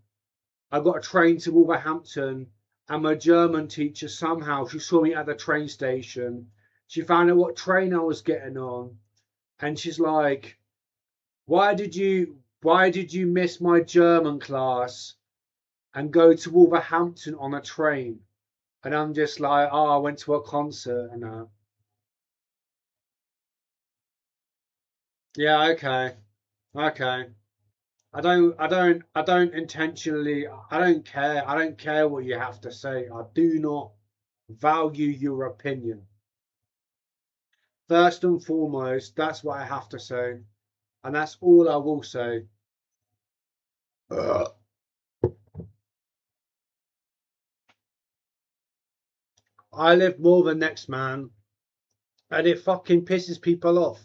I got a train to Wolverhampton, and my German teacher somehow, she saw me at the train station. She found out what train I was getting on, and she's like, why did you miss my German class and go to Wolverhampton on a train? And I'm just like, oh, I went to a concert and that. Yeah, okay. I don't intentionally, I don't care what you have to say. I do not value your opinion. First and foremost, that's what I have to say. And that's all I will say. I live more than next man, and it fucking pisses people off.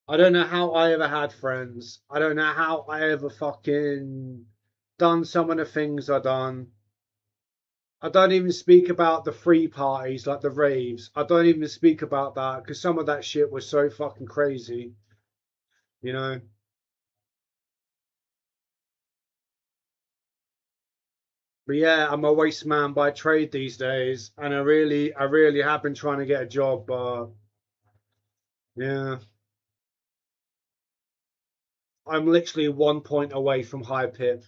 I don't know how I ever had friends. I don't know how I ever fucking done some of the things I done. I don't even speak about the free parties, like the raves. I don't even speak about that because some of that shit was so fucking crazy, you know. But yeah, I'm a waste man by trade these days, and I really have been trying to get a job, but yeah, I'm literally 1 point away from high pip.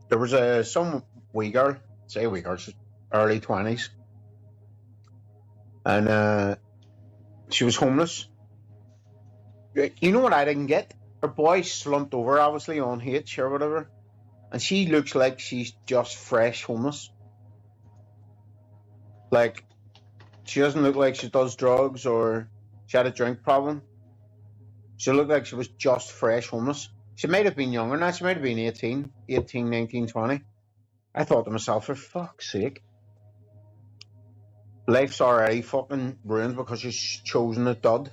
There was some wee girl, say wee girl, she's early 20s, and she was homeless. You know what I didn't get? Her boy slumped over, obviously, on H or whatever, and she looks like she's just fresh homeless. Like, she doesn't look like she does drugs or she had a drink problem. She looked like she was just fresh homeless. She might have been younger now. She might have been 18, 19, 20. I thought to myself, for fuck's sake. Life's already fucking ruined because she's chosen a dud.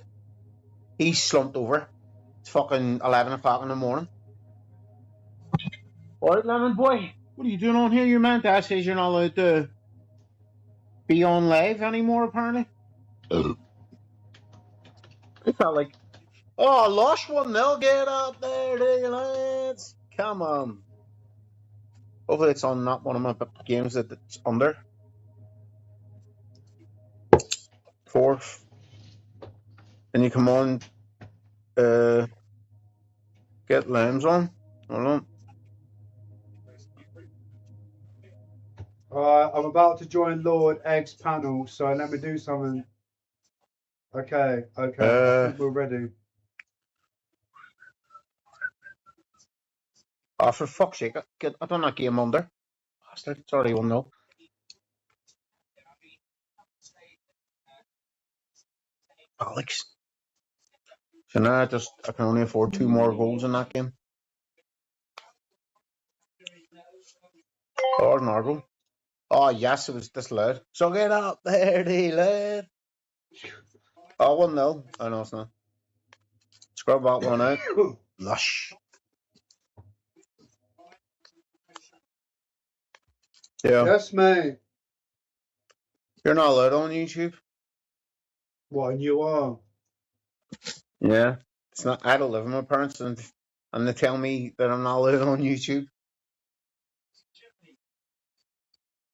He's slumped over. It's fucking 11 o'clock in the morning. Alright, Lemon Boy, what are you doing on here? Your man Dad says you're not allowed to be on live anymore, apparently. It felt like, oh, lost 1-0. Get up there, the lads. Come on. Hopefully it's on not one of my games that it's under. Fourth. And you come on, get Lambs on. Hold on. I'm about to join Lord Egg's panel, so let me do something. Okay, I think we're ready. Oh, for fuck's sake, I done that game under. Bastard, it's already 1-0. Alex. So now I can only afford 2 more goals in that game. Oh, an goal. Oh, yes, it was this lad. So get up there, the lad. Oh, 1-0. Oh, no, it's not. Scrub that one out. Lush. Yeah. Yes, mate. You're not allowed on YouTube. What, and you are? Yeah. It's not. I don't live with my parents, and they tell me that I'm not allowed on YouTube.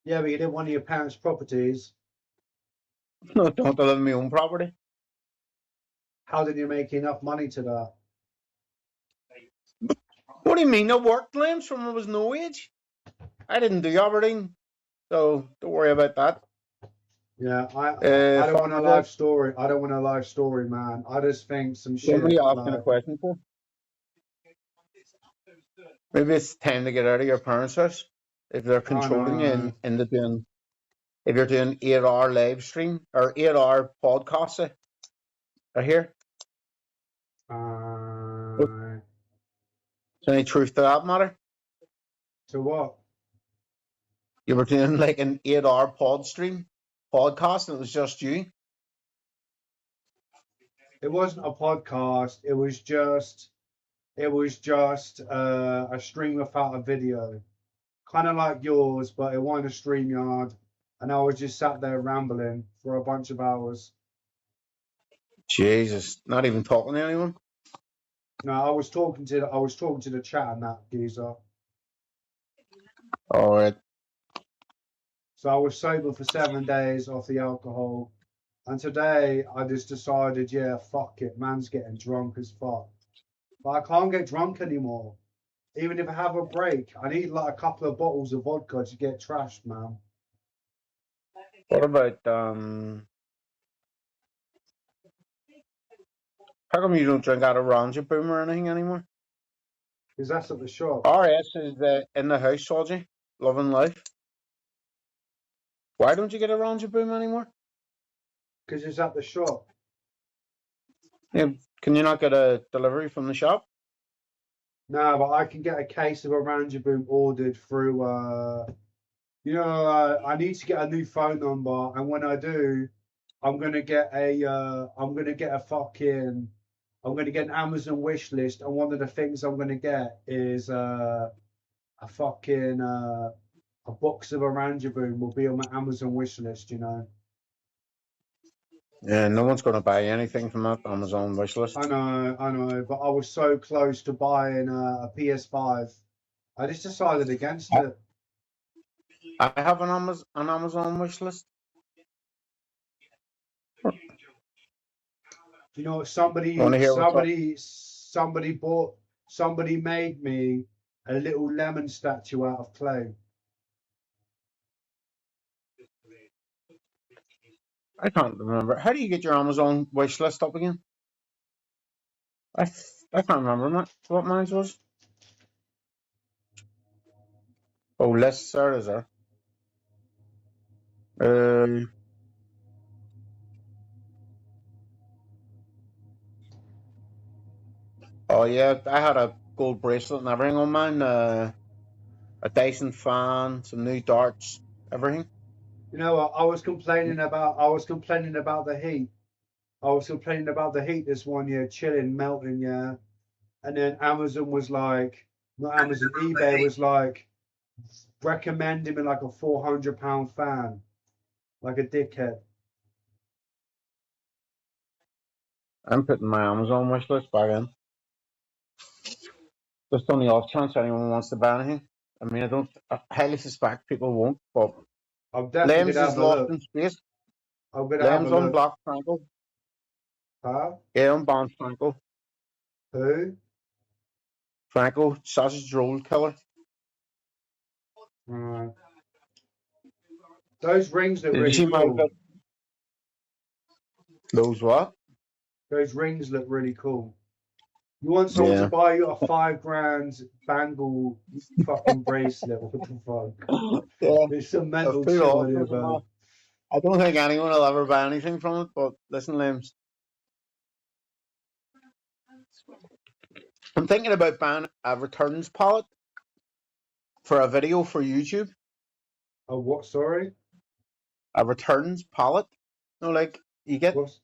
Yeah, but you did one of your parents' properties. No, don't I live in my own property? How did you make enough money to that? What do you mean? I worked lambs from I was no age. I didn't do everything, so don't worry about that. Yeah, I don't want a live story. I don't want a live story, man. I just think some shit. What are you asking a question for? Maybe it's time to get out of your parents' house if they're controlling you into doing. If you're doing 8-hour live stream or 8-hour podcast, right here. Is there any truth to that matter? To what? You were doing like an 8-hour podcast, and it was just you. It wasn't a podcast. It was just a stream without a video, kind of like yours, but it wasn't a StreamYard, and I was just sat there rambling for a bunch of hours. Jesus, not even talking to anyone. No, I was talking to the chat and that geezer. All right. So I was sober for 7 days off the alcohol, and today I just decided, yeah, fuck it, man's getting drunk as fuck. But I can't get drunk anymore. Even if I have a break, I need like a couple of bottles of vodka to get trashed, man. What about how come you don't drink out of Ranger Boom or anything anymore? Because that's at the shop. RS is in the house, Soldier, loving life. Why don't you get a Ranger Boom anymore? Because it's at the shop. Yeah, can you not get a delivery from the shop? No, but I can get a case of a Ranger Boom ordered through. I need to get a new phone number, and when I do, I'm gonna get an Amazon wish list, and one of the things I'm gonna get is a box of a Ranger Boom will be on my Amazon wish list, you know. Yeah, no one's going to buy anything from that Amazon wish list. I know, but I was so close to buying a PS5. I just decided against it. I have an Amazon wish list. You know, somebody made me a little lemon statue out of clay. I can't remember. How do you get your Amazon wish list up again? I can't remember what mine was. Oh, lists, there is there. Oh yeah, I had a gold bracelet and everything on mine. A Dyson fan, some new darts, everything. You know what? I was complaining about the heat. I was complaining about the heat this one year, chilling, melting, yeah. And then Amazon was like, not Amazon, eBay was like recommending me like a £400 fan, like a dickhead. I'm putting my Amazon wish list back in. Just on the off chance anyone wants to buy anything. I mean, I highly suspect people won't, but I'm definitely Lems gonna is have a lost look. in space. I'm gonna have a Lems look. unblocked Franco. Huh? Yeah, unbanned Franco. Who? Franco, sausage roll killer. Right. Those rings look Did you really see my cool. Those what? Those rings look really cool. You want someone to Yeah. buy you a $5,000 bangle fucking bracelet? What the fuck? Yeah. There's some mental Put shit off on here, with them, man. I don't think anyone will ever buy anything from it, but listen, Lems. I'm thinking about buying a returns palette for a video for YouTube. Oh, what? Sorry? A returns palette. No, like you get, What's...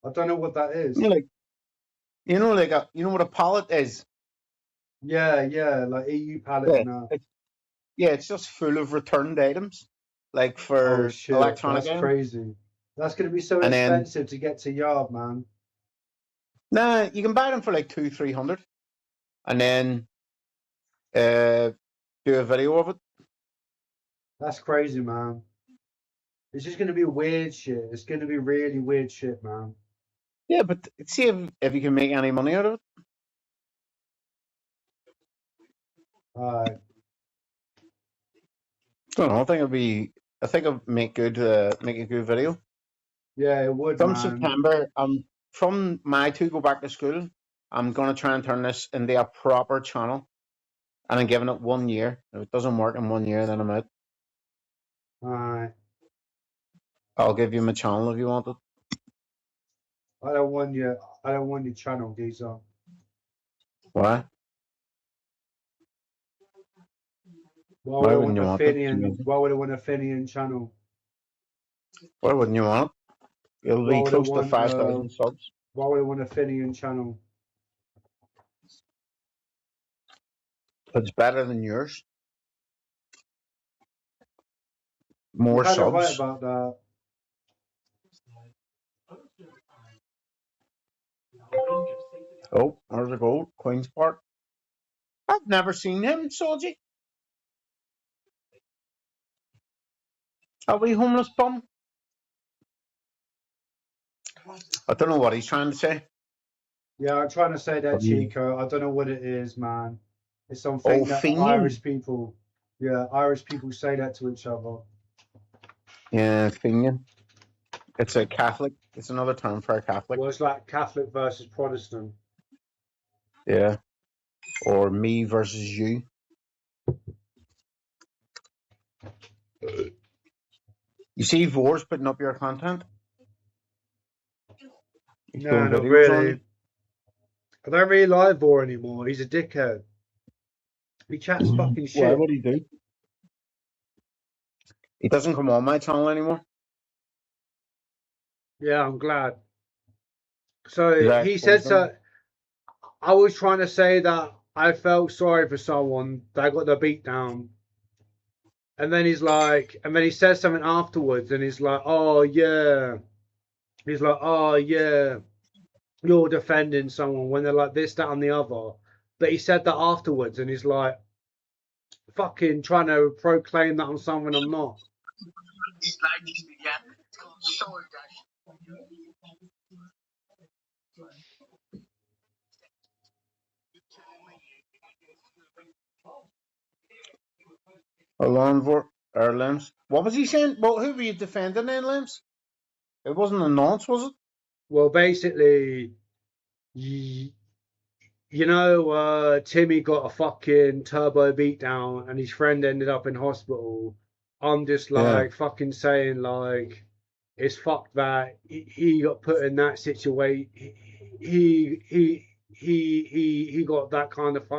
I don't know what that is. you know, like you know what a palette is. Yeah, like EU palette and that. It's just full of returned items, like Oh for shit, electronic that's items. crazy. That's gonna be so And then- expensive to get to Yard, man. Nah, you can buy them for like 200-300, and then do a video of it. That's crazy, man. It's just gonna be weird shit. It's gonna be really weird shit, man. Yeah, but see if you can make any money out of it. Alright. Don't know. I think it'll make a good video. Yeah, it would, From man. September, from my two go back to school, I'm gonna try and turn this into a proper channel, and I'm giving it 1 year. If it doesn't work in 1 year, then I'm out. Alright. I'll give you my channel if you want it. I don't want your channel, geezer. Why? Why Why would I wouldn't want you a want it? Finian? Why would I want a Finian channel? Why wouldn't you want it? It'll Why be would I close to want, 5,000 subs. Why would I want a Finian channel? It's better than yours. More You're kind of right subs. about that. Oh, there's a goal. Queen's Park. I've never seen him, Soji. A wee homeless bum. I don't know what he's trying to say. Yeah, I'm trying to say that, Have you- Chico. I don't know what it is, man. It's something Oh, that Fenian. Irish people say that to each other. Yeah, Fenian. It's a Catholic. It's another term for a Catholic. Well, it's like Catholic versus Protestant. Yeah. Or me versus you. You see Vor's putting up your content? He's No, doing not videos on really. you. I don't really like Vor anymore. He's a dickhead. He chats fucking Why shit. would he do? He doesn't come on my channel anymore. Yeah, I'm glad. So Right, he said awesome. so. I was trying to say that I felt sorry for someone that got the beat down. And then he says something afterwards and he's like, oh yeah. He's like, oh yeah, you're defending someone when they're like this, that, and the other. But he said that afterwards and he's like, fucking trying to proclaim that I'm someone I'm not. Along Vor or Limbs. What was he saying? Well, who were you defending then, Limbs? It wasn't a nonce, was it? Well, basically, Timmy got a fucking turbo beatdown and his friend ended up in hospital. I'm just like fucking saying like it's fucked that he got put in that situation. He got that kind of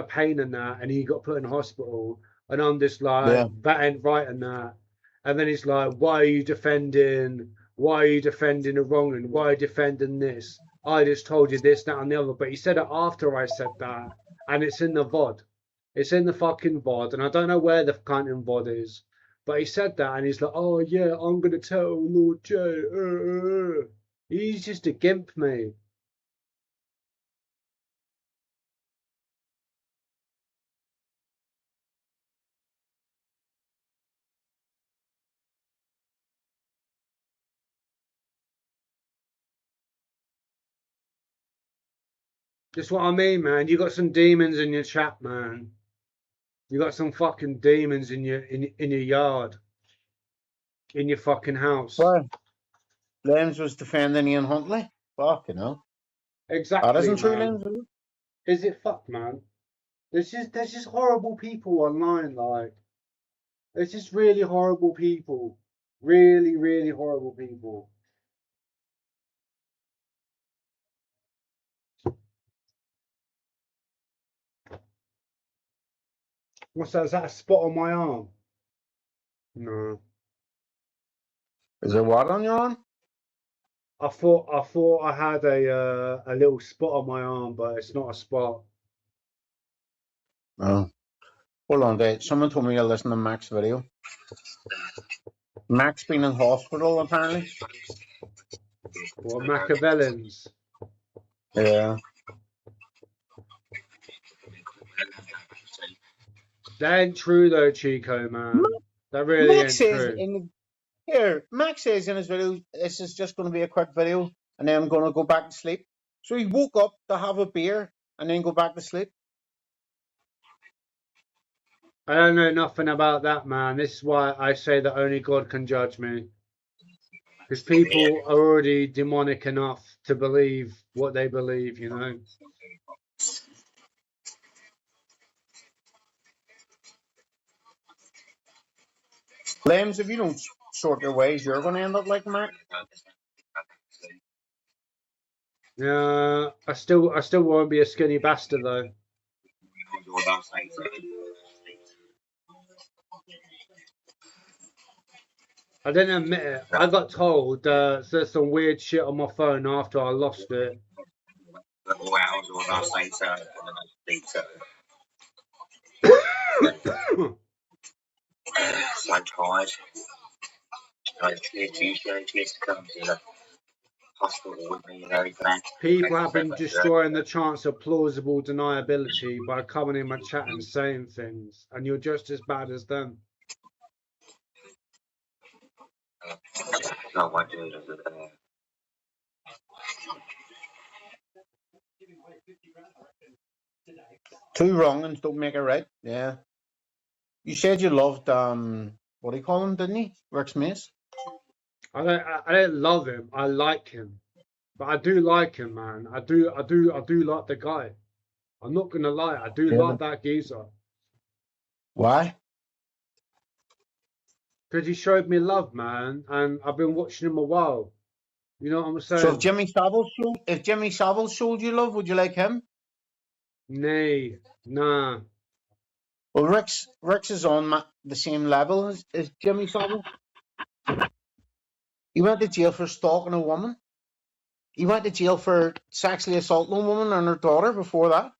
pain in that, and he got put in hospital. And I'm just like that ain't right in that. And then he's like, why are you defending? Why are you defending the wrong? And why are you defending this? I just told you this, that, and the other. But he said it after I said that. And it's in the VOD. It's in the fucking VOD. And I don't know where the kind of VOD is. But he said that. And he's like, oh, yeah, I'm going to tell Lord J. He's just a gimp, mate. That's what I mean, man. You got some demons in your chat, man. You got some fucking demons in your yard, in your fucking house. Why? Lems was defending Ian Huntley. Fucking hell. Exactly, That isn't true, man. Lems, is it? Is it fucked, man? There's just horrible people online, like. There's just really horrible people. Really, really horrible people. What's that? Is that a spot on my arm? No. Is there what on your arm? I thought I had a little spot on my arm, but it's not a spot. Oh. Hold on, Dave. Someone told me to listen to Mac's video. Mac's been in hospital, apparently. Or Machiavellins. Yeah. That ain't true though, Chico, man. That really Mac ain't says true. Mac says in his video, this is just going to be a quick video, and then I'm going to go back to sleep. So he woke up to have a beer and then go back to sleep. I don't know nothing about that, man. This is why I say that only God can judge me. Because people are already demonic enough to believe what they believe, you know. Lems, if you don't sort your ways, you're going to end up like Mac. Yeah, I still won't be a skinny bastard though. I didn't admit it. I got told there's some weird shit on my phone after I lost it. So tired. She used to come to the hospital with me and everything. People have been destroying the chance of plausible deniability by coming in my chat and saying things, and you're just as bad as them. No, I do. Two wrongings don't make it right. Yeah. You said you loved what do you call him, didn't you? Rex Mace. I don't love him. I like him, but I do like him, man. I do like the guy. I'm not gonna lie. I do like that geezer. Why? Because he showed me love, man, and I've been watching him a while. You know what I'm saying? So if Jimmy Savile showed you love, would you like him? Nay, nah. Well, Rex is on the same level as Jimmy Savile. He went to jail for stalking a woman. He went to jail for sexually assaulting a woman and her daughter before that.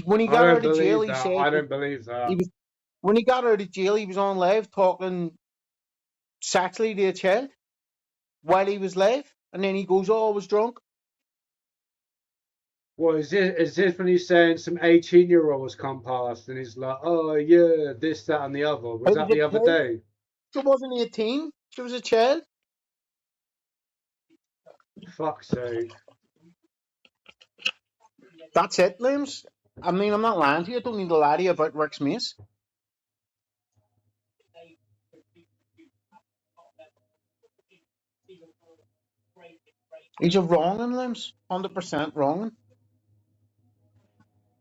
When he got out of jail, he said... I don't believe that. When he got out of jail, he was on live talking sexually to a child while he was live. And then he goes, oh, I was drunk. Well, is this when he's saying some 18-year-olds come past and he's like, oh, yeah, this, that, and the other? Was that the other day? She wasn't 18. She was a child. Fuck's sake. That's it, Liams. I mean, I'm not lying to you. I don't need to lie to you about Rex Mace. He's a wronging, Liams. 100% wronging.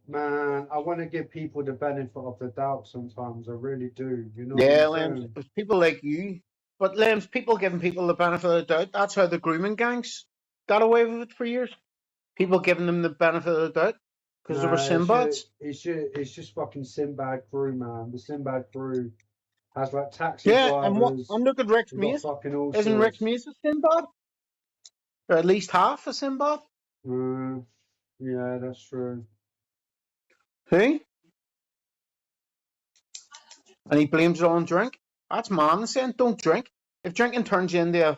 Man, I want to give people the benefit of the doubt sometimes. I really do. You know yeah, what I'm Liams. saying? It's people like you. But, Liams, people giving people the benefit of the doubt. That's how the grooming gangs got away with it for years. People giving them the benefit of the doubt. Because there were Sinbads. It's just fucking Sinbad crew, man. The Sinbad crew has like taxi drivers. And look at Rex Mace. Isn't Rex Mace a Sinbad? Or at least half a Sinbad? Yeah, that's true. Who? And he blames it on drink. That's man saying don't drink. If drinking turns you into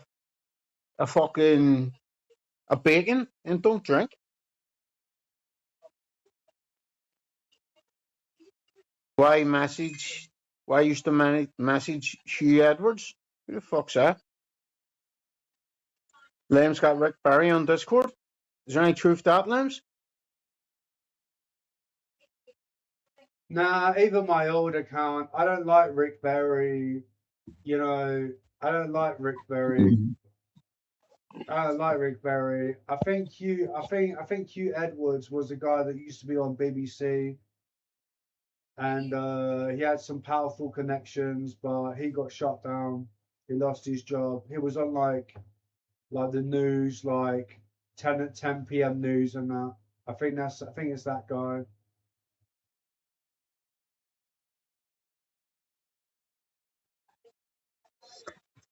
a bacon and don't drink? Why message? Why used to message Hugh Edwards? Who the fuck's that? Liam's got Rick Barry on Discord. Is there any truth to that, Liams? Nah, even my old account, I don't like Rick Berry. You know, I don't like Rick Berry. I don't like Rick Berry. I think Hugh Edwards was a guy that used to be on BBC, and he had some powerful connections, but he got shut down. He lost his job. He was on like the news, like 10 p.m. news and that. I think it's that guy.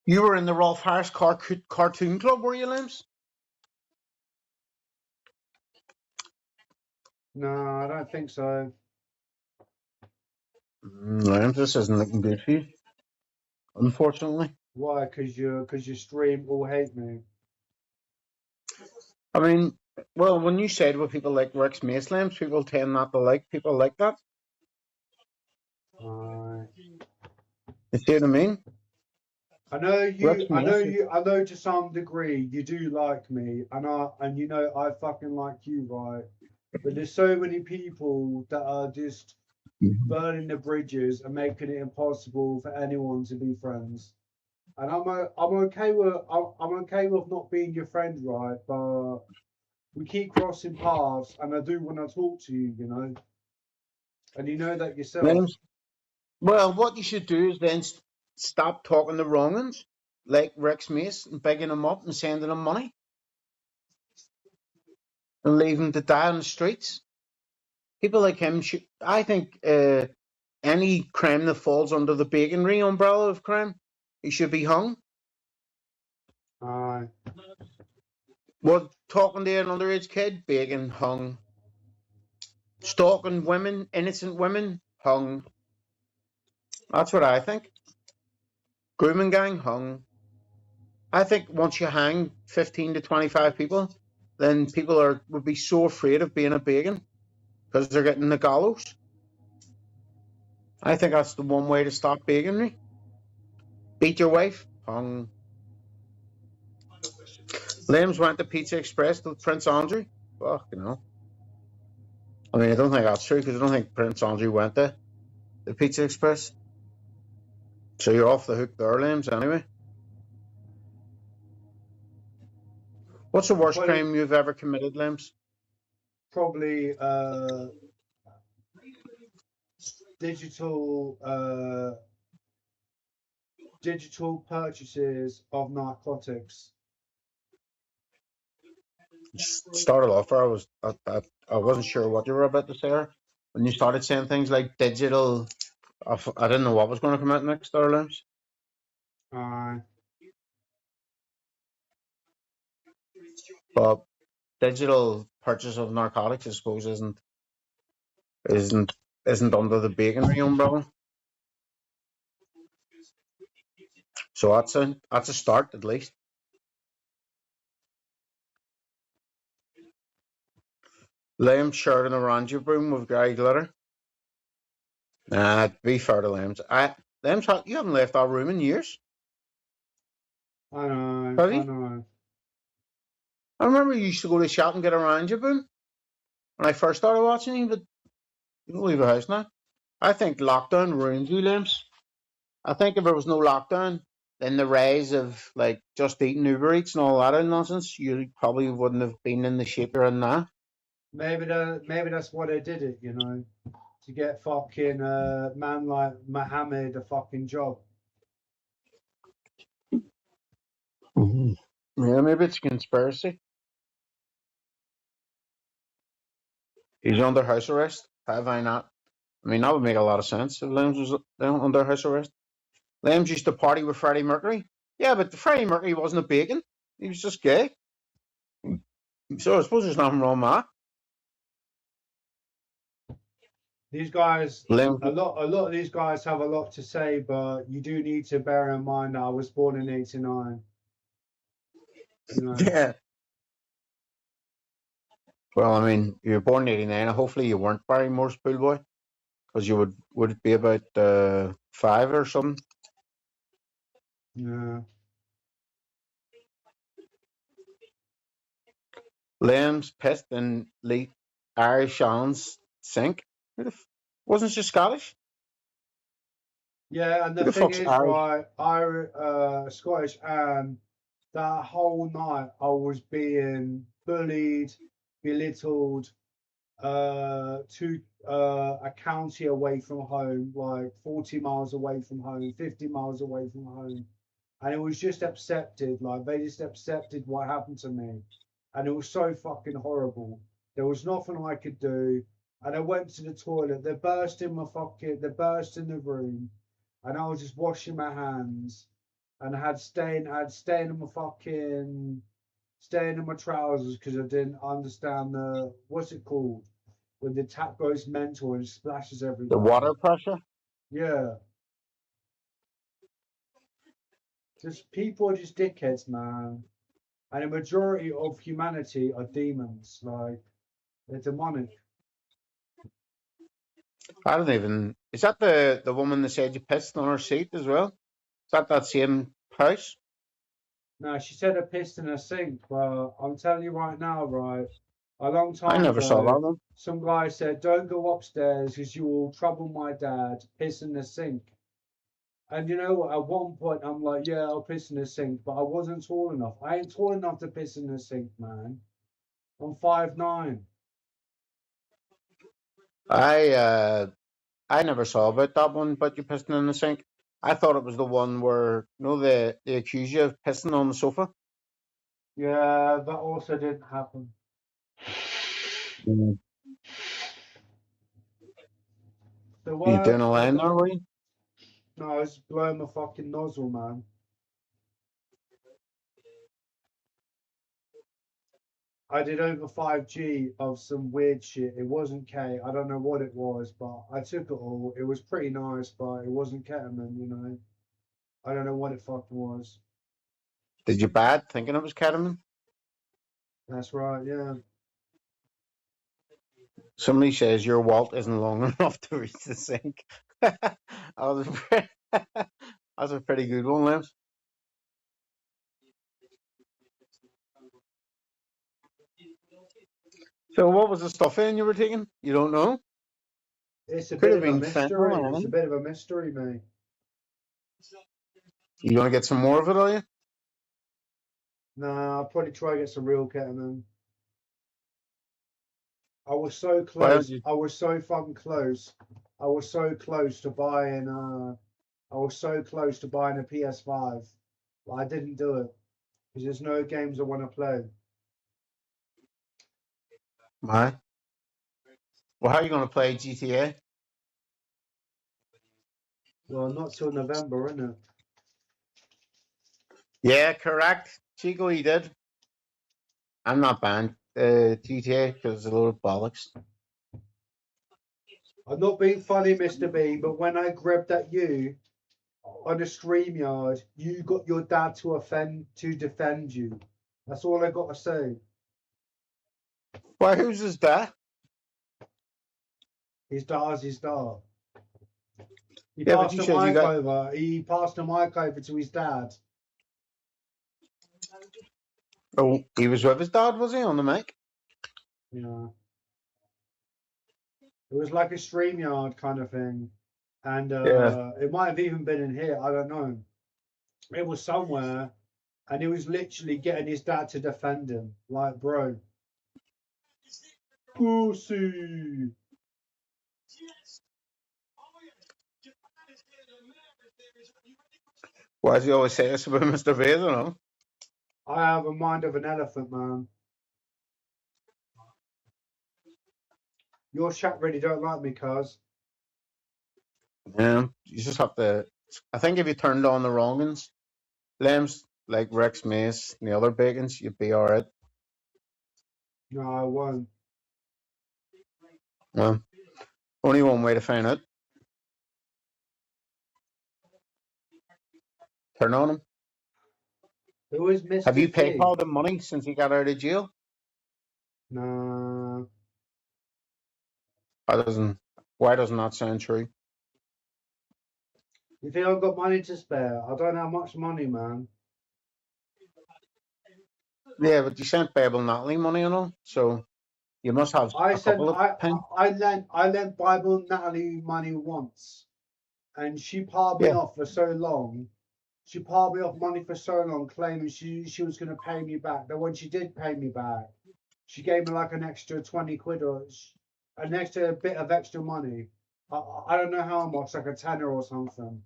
You were in the Rolf Harris cartoon club, were you, Liams? No, I don't think so. Liams, this isn't looking good for you, unfortunately. Why? Because you stream all hate me. I mean, well, when you said with people like Rex Mace, Liams, people tend not to like people like that. You see what I mean? I know to some degree you do like me, and you know I fucking like you, right? But there's so many people that are just burning the bridges and making it impossible for anyone to be friends. And I'm okay with not being your friend, right? But we keep crossing paths, and I do want to talk to you, you know. And you know that yourself. Liams, well, what you should do is then stop talking the wrong ones, like Rex Mace, and begging them up and sending them money, and leave them to die on the streets. People like him should. I think any crime that falls under the baconry umbrella of crime, he should be hung. What, talking to an underage kid, bacon, hung. Stalking women, innocent women, hung. That's what I think. Grooming gang, hung. I think once you hang 15 to 25 people, then people would be so afraid of being a bacon because they're getting the gallows. I think that's the one way to stop baconry. Beat your wife, hung. Liams went to Pizza Express to Prince Andrew. Fuck, you know. I mean, I don't think that's true because I don't think Prince Andrew went to the Pizza Express. So you're off the hook there, Liams, anyway. What's the worst crime you've ever committed, Liams? Probably digital purchases of narcotics. Started off there, I wasn't sure what you were about to say there. When you started saying things like digital, I didn't know what was going to come out next there, Liams. But digital purchase of narcotics, I suppose, isn't under the baconry umbrella. So that's a start at least. Liam shared an orange room with Gary Glitter. To be fair to Liams, you haven't left that room in years. I know. Have you? I know. I remember you used to go to the shop and get a orange boom when I first started watching you, but you don't leave the house now. I think lockdown ruined you, Liams. I think if there was no lockdown, then the rise of like just eating Uber Eats and all that nonsense, you probably wouldn't have been in the shape you're in now. Maybe that's why they did it, you know, to get fucking man like Mohammed a fucking job. Mm-hmm. Yeah, maybe it's a conspiracy. He's under house arrest. Have I not? I mean, that would make a lot of sense if Liams was under house arrest. Liams used to party with Freddie Mercury. Yeah, but Freddie Mercury wasn't a bacon. He was just gay. So I suppose there's nothing wrong with that. These guys, a lot of these guys have a lot to say, but you do need to bear in mind that I was born in '89. You know. Yeah. Well, I mean, you were born in '89. Hopefully, you weren't Barrymore's pool boy, because you would it be about 5 or something. Yeah. Liam's pissed and Lee Irish Shannon's sink. Wasn't she Scottish? Yeah, and Who the the thing fuck's is, Irish? right, Scottish, and that whole night I was being bullied, belittled, to a county away from home, like 40 miles away from home, 50 miles away from home. And it was just accepted, like they just accepted what happened to me. And it was so fucking horrible. There was nothing I could do. And I went to the toilet, they burst in the room, and I was just washing my hands, and I had stain in my staying in my trousers because I didn't understand the what's it called when the tap goes mental and splashes The everywhere. water pressure? Yeah. Just people are just dickheads, man. And a majority of humanity are demons. Like they're demonic. I don't even. Is that the woman that said you pissed on her seat as well? Is that same house? No, she said I pissed in a sink, but I'm telling you right now, right? A long I time never saw ago, that one. some guy said, "Don't go upstairs because you will trouble my dad. Piss in the sink." And you know what? At one point, I'm like, "Yeah, I'll piss in the sink," but I wasn't tall enough. I ain't tall enough to piss in the sink, man. I'm 5'9". I never saw about that one, but you pissing in the sink. I thought it was the one where they accuse you of pissing on the sofa. Yeah, that also didn't happen. The You doing worst. a line there, were you? No, I was blowing my fucking nozzle, man. I did over 5G of some weird shit. It wasn't K. I don't know what it was, but I took it all. It was pretty nice, but it wasn't ketamine, you know. I don't know what it fucking was. Did you bad thinking it was ketamine? That's right, yeah. Somebody says your Walt isn't long enough to reach the sink. That was that's a pretty good one, Liz. So what was the stuff in you were taking? You don't know? It's a Could bit have of a been mystery. fentanyl, It's a bit of a mystery, mate. You gonna get some more of it, are you? No, I'll probably try to get some real ketamine. I was so Why don't close. you? I was so fucking close. I was so close to buying I was so close to buying a PS5. But I didn't do it. Because there's no games I want to play. Why? Well, how are you gonna play GTA? Well, not till November, isn't it? Yeah, correct. Chico, he did. I'm not banned GTA because it's a load of bollocks. I'm not being funny, Mr. Bean, but when I grabbed at you on the StreamYard, you got your dad to defend you. That's all I got to say. Why? Who's his dad? His dad's his dad. He Yeah, but passed you the said you mic got. over. He passed the mic over to his dad. Oh, he was with his dad, was he, on the mic? Yeah. It was like a StreamYard kind of thing. And Yeah. it might have even been in here. I don't know. It was somewhere. And he was literally getting his dad to defend him. Like, bro. Pussy. Why does he always say this about Mr. Vader? No. I have a mind of an elephant, man. Your chat really don't like me, cuz. Yeah, you just have to. I think if you turned on the wrong ones, Limbs, like Rex Mace and the other bacons, you'd be alright. No, I won't. Well, only one way to find out. Turn on them. Who is Mr. Have you T? PayPal the money since he got out of jail? Nah. Why doesn't that sound true? You think I've got money to spare? I don't have much money, man. Yeah, but you sent Babel Natalie money and all, so you must have I a sent couple of pence. I lent Bible Natalie money once, and she parred me Yeah. off for so long. She parred me off money for so long, claiming she was going to pay me back. Then when she did pay me back, she gave me like an extra 20 quid or an extra bit of extra money. I don't know how much, like a tenner or something.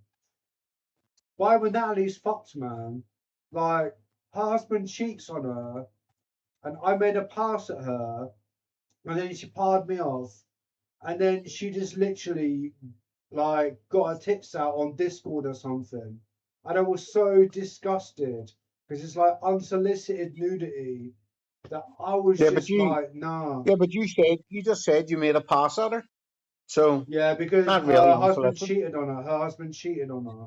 Bible Natalie's fucked, man. Like, her husband cheats on her, and I made a pass at her, and then she parred me off, and then she just literally like got her tits out on Discord or something, and I was so disgusted because it's like unsolicited nudity that I was Yeah, but just like, nah. Yeah, but you just said you made a pass at her, so Yeah, because not her really husband unsolicited. cheated on her. Her husband cheated on her,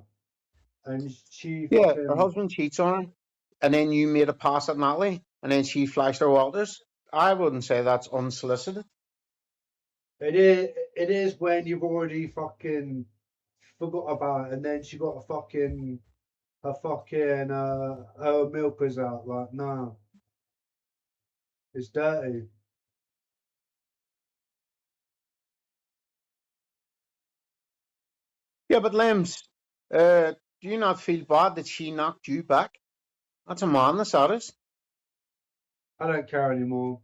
and she Yeah, fucking. her husband cheats on her, and then you made a pass at Natalie, and then she flashed her Walters. I wouldn't say that's unsolicited. It is when you've already fucking forgot about it, and then she got her milkers out. Like, nah, it's dirty. Yeah, but Limbs, do you not feel bad that she knocked you back? That's a madness, that is. I don't care anymore.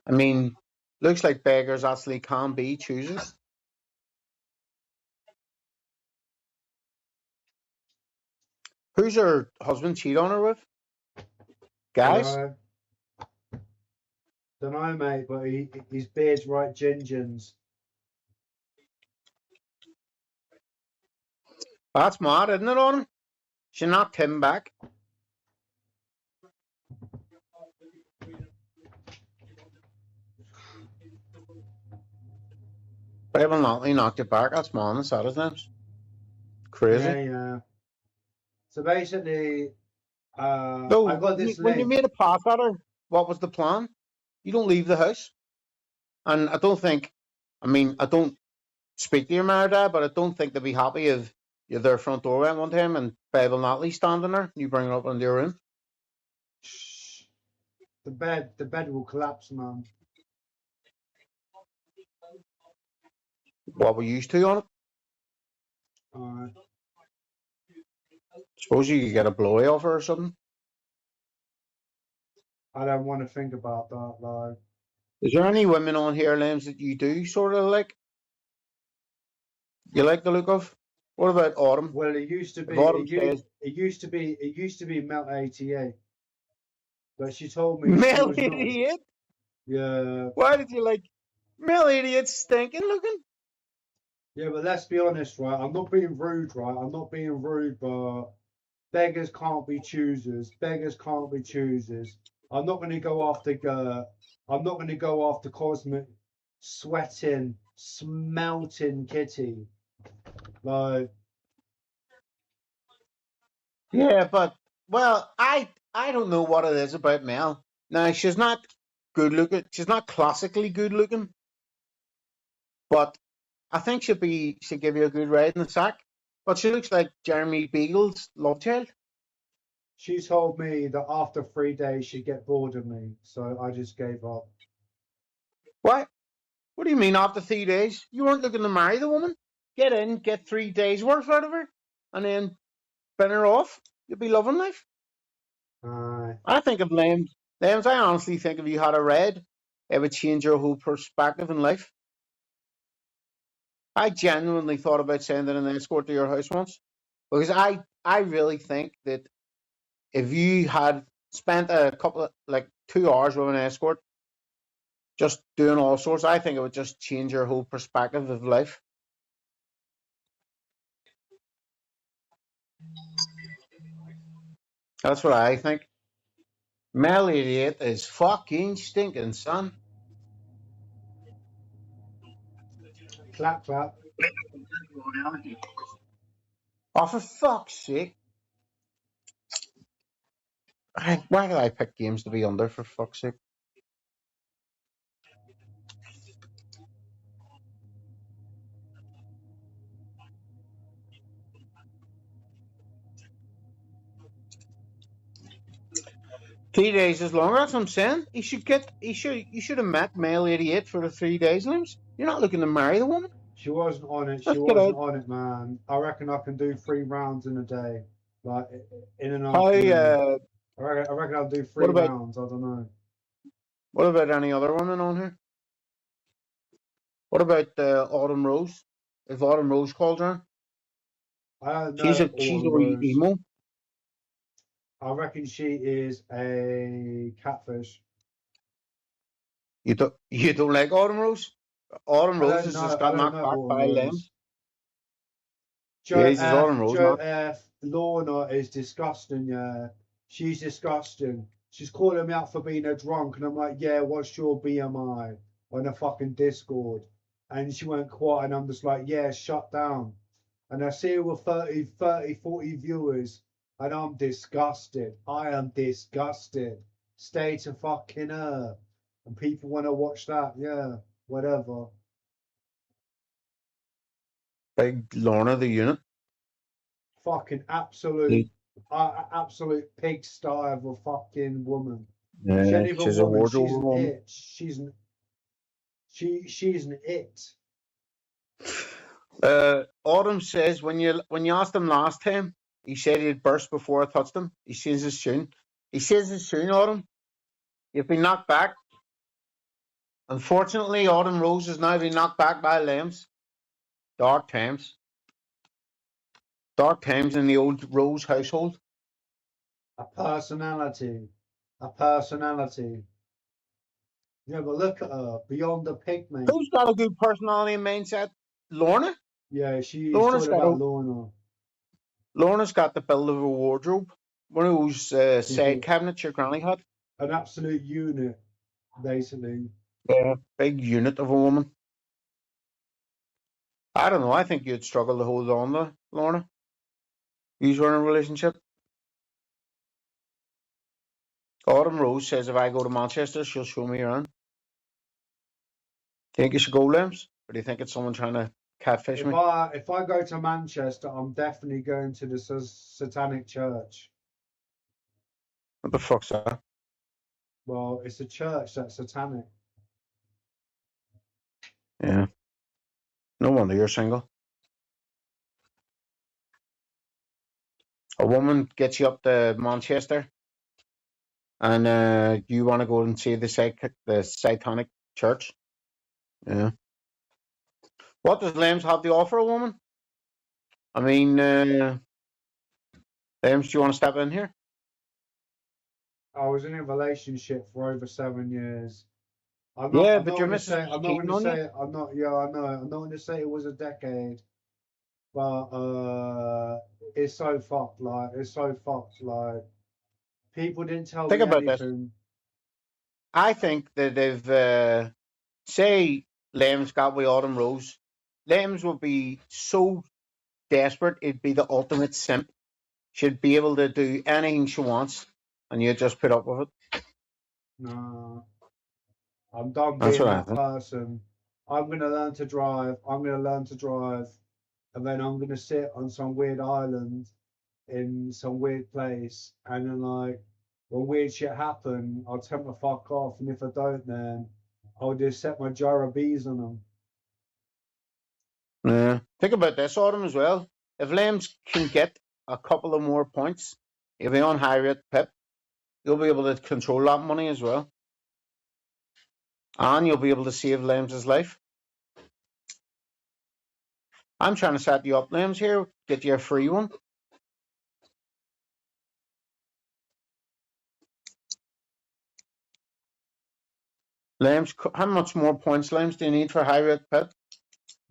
I mean, looks like beggars actually can be choosers. Who's her husband cheat on her with? Guys? Don't know, mate, but his beard's right gingens. That's mad, isn't it, on him? She knocked him back. Bible Natalie knocked it back. That's madness, that isn't it? Crazy. Yeah. So basically, No, I got this when you link. made a pass at her, what was the plan? You don't leave the house. And I don't speak to your mother, Dad, but I don't think they'd be happy if their front door went one time and Bible Natalie standing there, and you bring her up into your room. The bed will collapse, man. What were you used to on it? Suppose you could get a blowy off her or something. I don't want to think about that, like. Is there any women on here, Limbs, that you do sort of like? You like the look of? What about Autumn? Well, it used to be. It used to be Mel 88. But she told me. Mel 88? Yeah. Why did you like Mel 88 stinking looking? Yeah, but let's be honest, right? I'm not being rude, right? I'm not being rude, but beggars can't be choosers. Beggars can't be choosers. I'm not going to go after Gert. I'm not going to go after Cosmic, sweating, smelting Kitty. Like. Yeah, but well, I don't know what it is about Mel. Now she's not good looking. She's not classically good looking, but I think she'd give you a good ride in the sack. But she looks like Jeremy Beagle's love child. She told me that after 3 days she'd get bored of me, so I just gave up. What? What do you mean after 3 days? You weren't looking to marry the woman? Get in, get 3 days worth out of her, and then bin her off. You'll be loving life. I think of Limbs. I honestly think if you had a red, it would change your whole perspective in life. I genuinely thought about sending an escort to your house once, because I really think that if you had spent a couple of 2 hours with an escort, just doing all sorts, I think it would just change your whole perspective of life. That's what I think. Mel 88 is fucking stinking, son. Clap, clap. Oh, for fuck's sake. Why did I pick games to be under, for fuck's sake? $3 is longer. That's what I'm saying. You should have met male 88 for the 3 days, Limbs. You're not looking to marry the woman. She wasn't on it. She Let's get wasn't out. on it, man. I reckon I can do 3 rounds in a day, like in an How, afternoon. I reckon I'll do 3 what about- rounds. I don't know. what about any other women on here? What about Autumn Rose? If Autumn Rose called her, I don't know. she's a Autumn wee Rose. emo. I reckon she is a catfish. You don't like Autumn Rose? Autumn I Rose don't has know. just I got don't knocked know back Autumn by Rose. Limbs. Joe Yeah, this is F. Autumn Rose, Joe not- F. Lorna is disgusting. Yeah, she's disgusting. She's calling me out for being a drunk, and I'm like, yeah, what's your BMI on a fucking Discord? And she went quiet, and I'm just like, yeah, shut down. And I see her with 30, 40 viewers, and I'm disgusted. I am disgusted. Stay to fucking her. And people want to watch that. Yeah, whatever. Big Lorna the unit. Fucking absolute pigsty of a fucking woman. She ain't Yeah, even she's a a woman. wardrobe She's an woman. it. She's an it. Autumn says when you asked him last time, he said he'd burst before I touched him. He says it's soon. He says it's soon, Autumn. You've been knocked back. Unfortunately, Autumn Rose has now been knocked back by Limbs. Dark times. Dark times in the old Rose household. A personality. A personality. Yeah, but look at her. Beyond the pigment. Who's got a good personality and mindset? Lorna? Yeah, she's Lorna's talking got about a- Lorna. Lorna's got the build of a wardrobe. One of those side Mhm. cabinets your granny had. An absolute unit, basically. Yeah. Big unit of a woman. I don't know. I think you'd struggle to hold on to Lorna. You were in a relationship. Autumn Rose says if I go to Manchester, she'll show me around. Think you should go, Limbs? Or do you think it's someone trying to catfish me? If I go to Manchester, I'm definitely going to the Satanic Church. What the fuck's that? Well, it's a church that's satanic. Yeah. No wonder you're single. A woman gets you up to Manchester, and you want to go and see the Satanic Church. Yeah. What does Limbs have to offer a woman? I mean, Limbs, do you want to step in here? I was in a relationship for over 7 years. I'm Yeah, I'm but not your gonna missus say, is I'm not cheating gonna on you. say, I'm not, yeah, I know. I'm not gonna say it was a decade, but it's so fucked. Like, it's so fucked. Like, people didn't tell Think me about this. anything. I think that if, say, Limbs got with Autumn Rose, Limbs would be so desperate, it'd be the ultimate simp. She'd be able to do anything she wants, and you'd just put up with it. Nah, I'm done That's being what I that think. person. I'm gonna learn to drive. I'm gonna learn to drive, and then I'm gonna sit on some weird island in some weird place, and then like when weird shit happen, I'll tell my fuck off, and if I don't, then I'll just set my jar of bees on them. Yeah. Think about this, Autumn, as well. If Limbs can get a couple of more points, he'll be on high rate pip. You'll be able to control that money as well. And you'll be able to save Limbs' life. I'm trying to set you up, Limbs, here. Get you a free one. Limbs, how much more points, Limbs, do you need for high rate pip?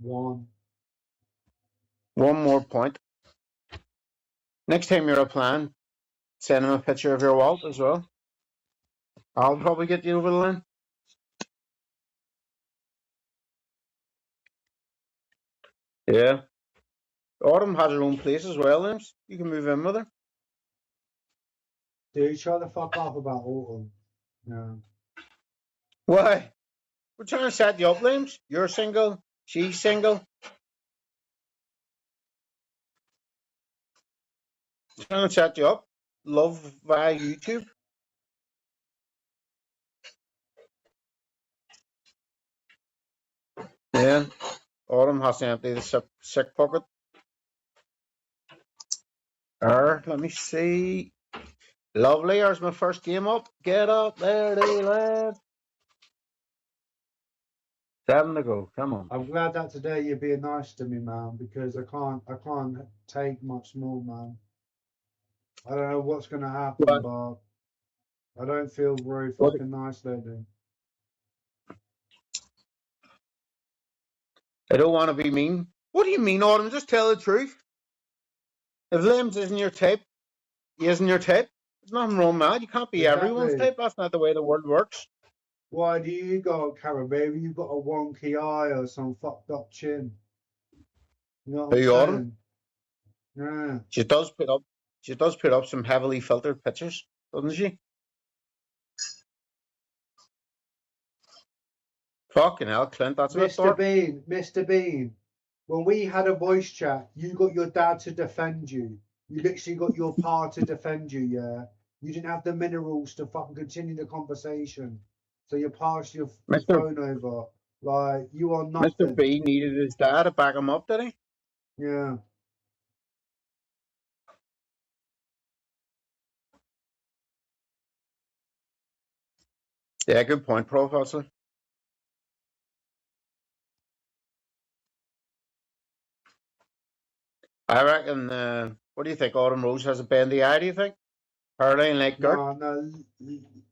1. One more point. Next time you're applying, send him a picture of your wallet as well. I'll probably get you over the line. Yeah. Autumn has her own place as well, Limbs. You can move in with her. Dude, shut the fuck up about Autumn. Yeah. Why? We're trying to set you up, Limbs. You're single. She's single. Trying to set you up. Love via YouTube. Yeah. Autumn has to empty the sick pocket. Let me see. Lovely. There's my first game up. Get up there, lad. 7 to go. Come on. I'm glad that today you're being nice to me, man, because I can't take much more, man. I don't know what's gonna happen, What? but I don't feel very What? fucking nice lately. I don't want to be mean. What do you mean, Autumn? Just tell the truth. If Limbs isn't your type, he isn't your type. There's nothing wrong with that. You can't be everyone's Exactly. type. That's not the way the world works. Why do you got, Karen, baby? You got a wonky eye or some fucked up chin. You know what Who, I'm Autumn? saying? Yeah. She does put up some heavily filtered pictures, doesn't she? Fucking hell, Clint, that's a bit dark. Mr. Bean, when we had a voice chat, you got your dad to defend you. You literally got your pa to defend you, yeah? You didn't have the minerals to fucking continue the conversation. So you passed your Mr. phone over. Like, you are nothing. Mr. B needed his dad to back him up, did he? Yeah. Yeah, good point, Professor. I reckon, what do you think? Autumn Rose has a bendy eye, do you think? Hairline like dirt? No,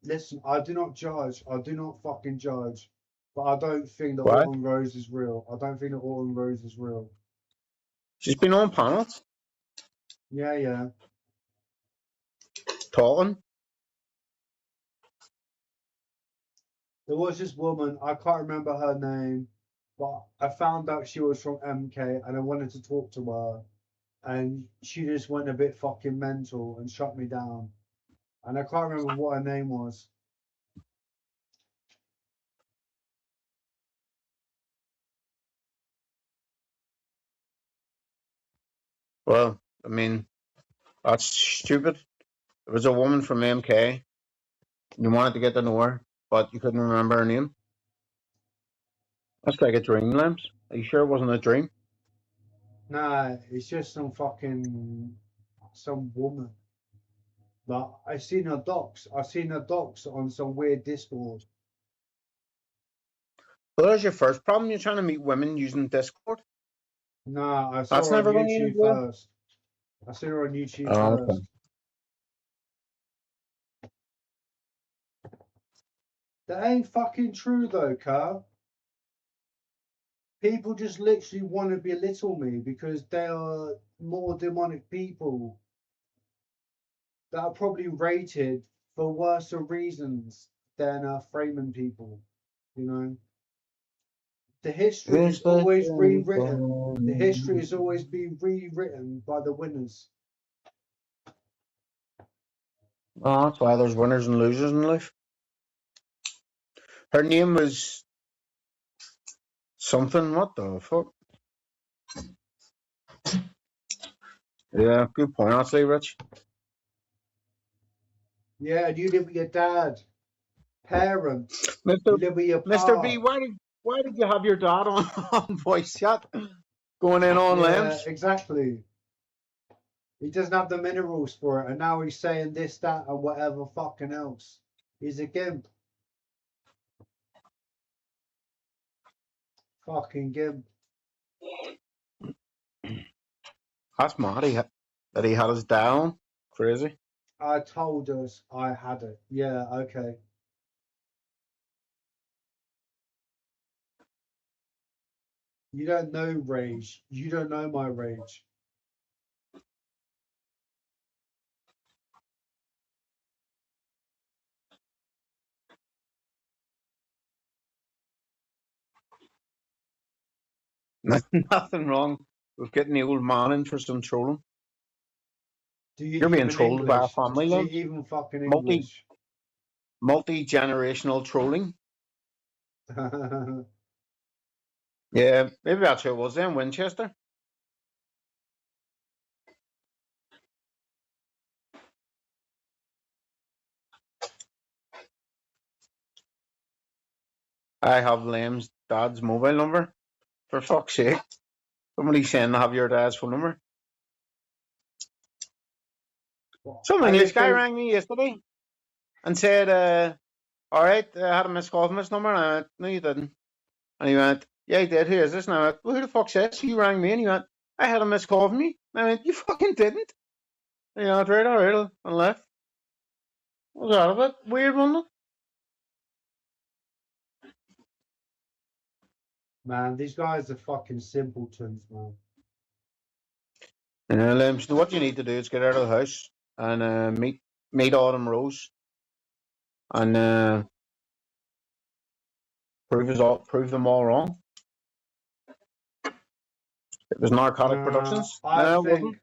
listen, I do not judge. I do not fucking judge. But I don't think that What? Autumn Rose is real. I don't think that Autumn Rose is real. She's been on panels, Yeah. talking. There was this woman, I can't remember her name, but I found out she was from MK and I wanted to talk to her. And she just went a bit fucking mental and shut me down. And I can't remember what her name was. Well, I mean, that's stupid. There was a woman from MK. You wanted to get to know her, but you couldn't remember her name. That's like a dream, Limbs. Are you sure it wasn't a dream? Nah, it's just some woman. But I seen her docs. I seen her docs on some weird Discord. Well, there's your first problem. You're trying to meet women using Discord. Nah, I saw That's her on never going to YouTube end well. first. I seen her on YouTube Oh, first. okay. That ain't fucking true though, Carl. People just literally want to belittle me because they are more demonic people that are probably rated for worse reasons than Freeman people. You know, the history is always rewritten. The history is always being rewritten by the winners. Oh, that's why there's winners and losers in life. Her name was something. What the fuck? Yeah, good point, actually, Rich. Yeah, you live with your dad, parents. Mr. You live with your pa. Mr. B, why did you have your dad on voice chat going in on Limbs? Exactly. He doesn't have the minerals for it, and now he's saying this, that, and whatever fucking else. He's a gimp. Fucking gimp. That's mad. That he had us down. Crazy. I told us I had it. Yeah, okay. You don't know rage. You don't know my rage. Nothing wrong with getting the old man in for some trolling. Do you You're being even trolled by a English? family, Do you Limbs. even fucking Multi English? multi-generational trolling. Yeah, maybe that's who it was then, Winchester. I have Liam's dad's mobile number. For fuck's sake. Somebody's saying I have your dad's phone number. Somebody, this guy Anything? rang me yesterday and said, alright, I had a missed call from this number. And I went, no, you didn't. And he went, yeah, I did. Who is this? And I went, well, who the fuck's this? You rang me. And he went, I had a missed call from you. And I went, you fucking didn't. And he went, right, alright, and left. What was that a bit weird, wasn't it? Man, these guys are fucking simpletons, man. So what you need to do is get out of the house and meet Autumn Rose and prove them all wrong. It was Narcotic Productions. I No, it think wasn't.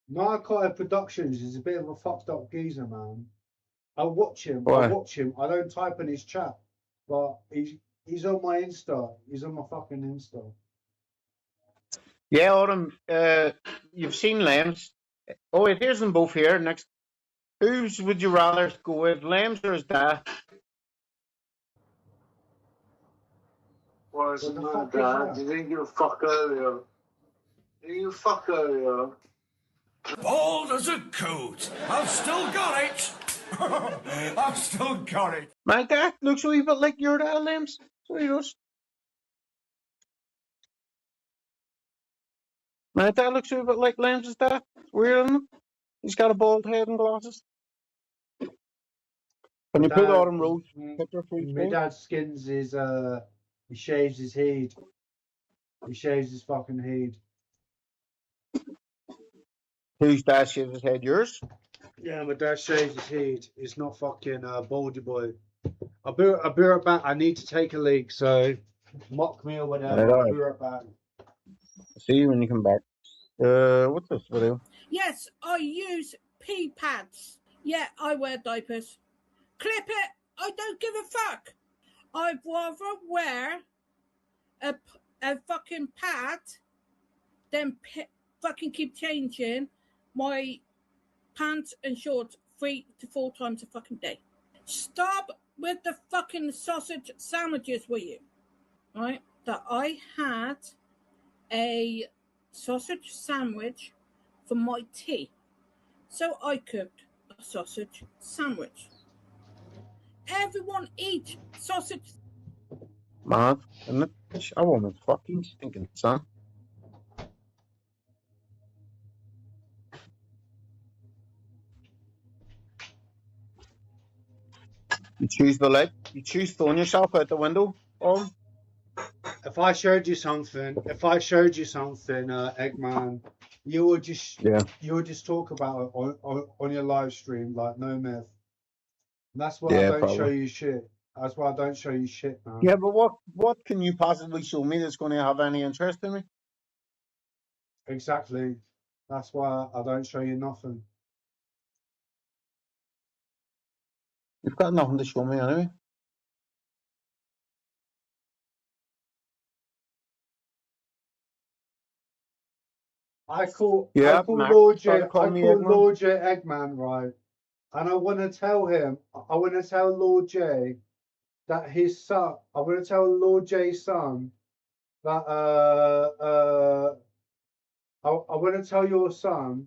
Narcotic Productions is a bit of a fucked up geezer, man. I watch him. Why? I don't type in his chat, but he's on my Insta. He's on my fucking Insta. Yeah, Autumn. You've seen Lambs. Oh wait, here's them both here. Next, whose would you rather go with, Lambs or his dad? What the fuck is that? You think you fuck earlier? You fuck earlier? Bald as a coot. I've still got it. I've still got it. My dad looks a wee bit like your dad, Lambs. So he does. My dad looks a wee bit like Lambs' dad. Weird, isn't it? He's got a bald head and glasses. When you put Autumn Rose picture through My screen. dad skins his he shaves his head. He shaves his fucking head. Whose dad shaves his head? Yours? Yeah, my dad shaves his head. It's not fucking Baldy Boy. I'll be right back. I need to take a leak, so mock me or whatever. Right, I'll be right back. See you when you come back. What's this video? Yes, I use pee pads. Yeah, I wear diapers. Clip it. I don't give a fuck. I'd rather wear a fucking pad than fucking keep changing my pants and shorts 3 to 4 times a fucking day. Stop with the fucking sausage sandwiches, will you? Right? That I had a sausage sandwich for my tea. So I cooked a sausage sandwich. Everyone eat sausage. Mad, isn't it? I want my fucking stinking son. You choose the leg. You choose throwing yourself out the window. Oh, If I showed you something, Eggman, you would just talk about it on your live stream like no myth. And that's why I don't show you shit. That's why I don't show you shit, man. yeah, but what can you possibly show me that's going to have any interest in me? Exactly. That's why I don't show you nothing. You've got nothing to show me anyway. I call Yeah, Mac Lord J started calling me Eggman. Lord J Eggman, right? And I want to tell Lord J that his son. I want to tell Lord J's son that I want to tell your son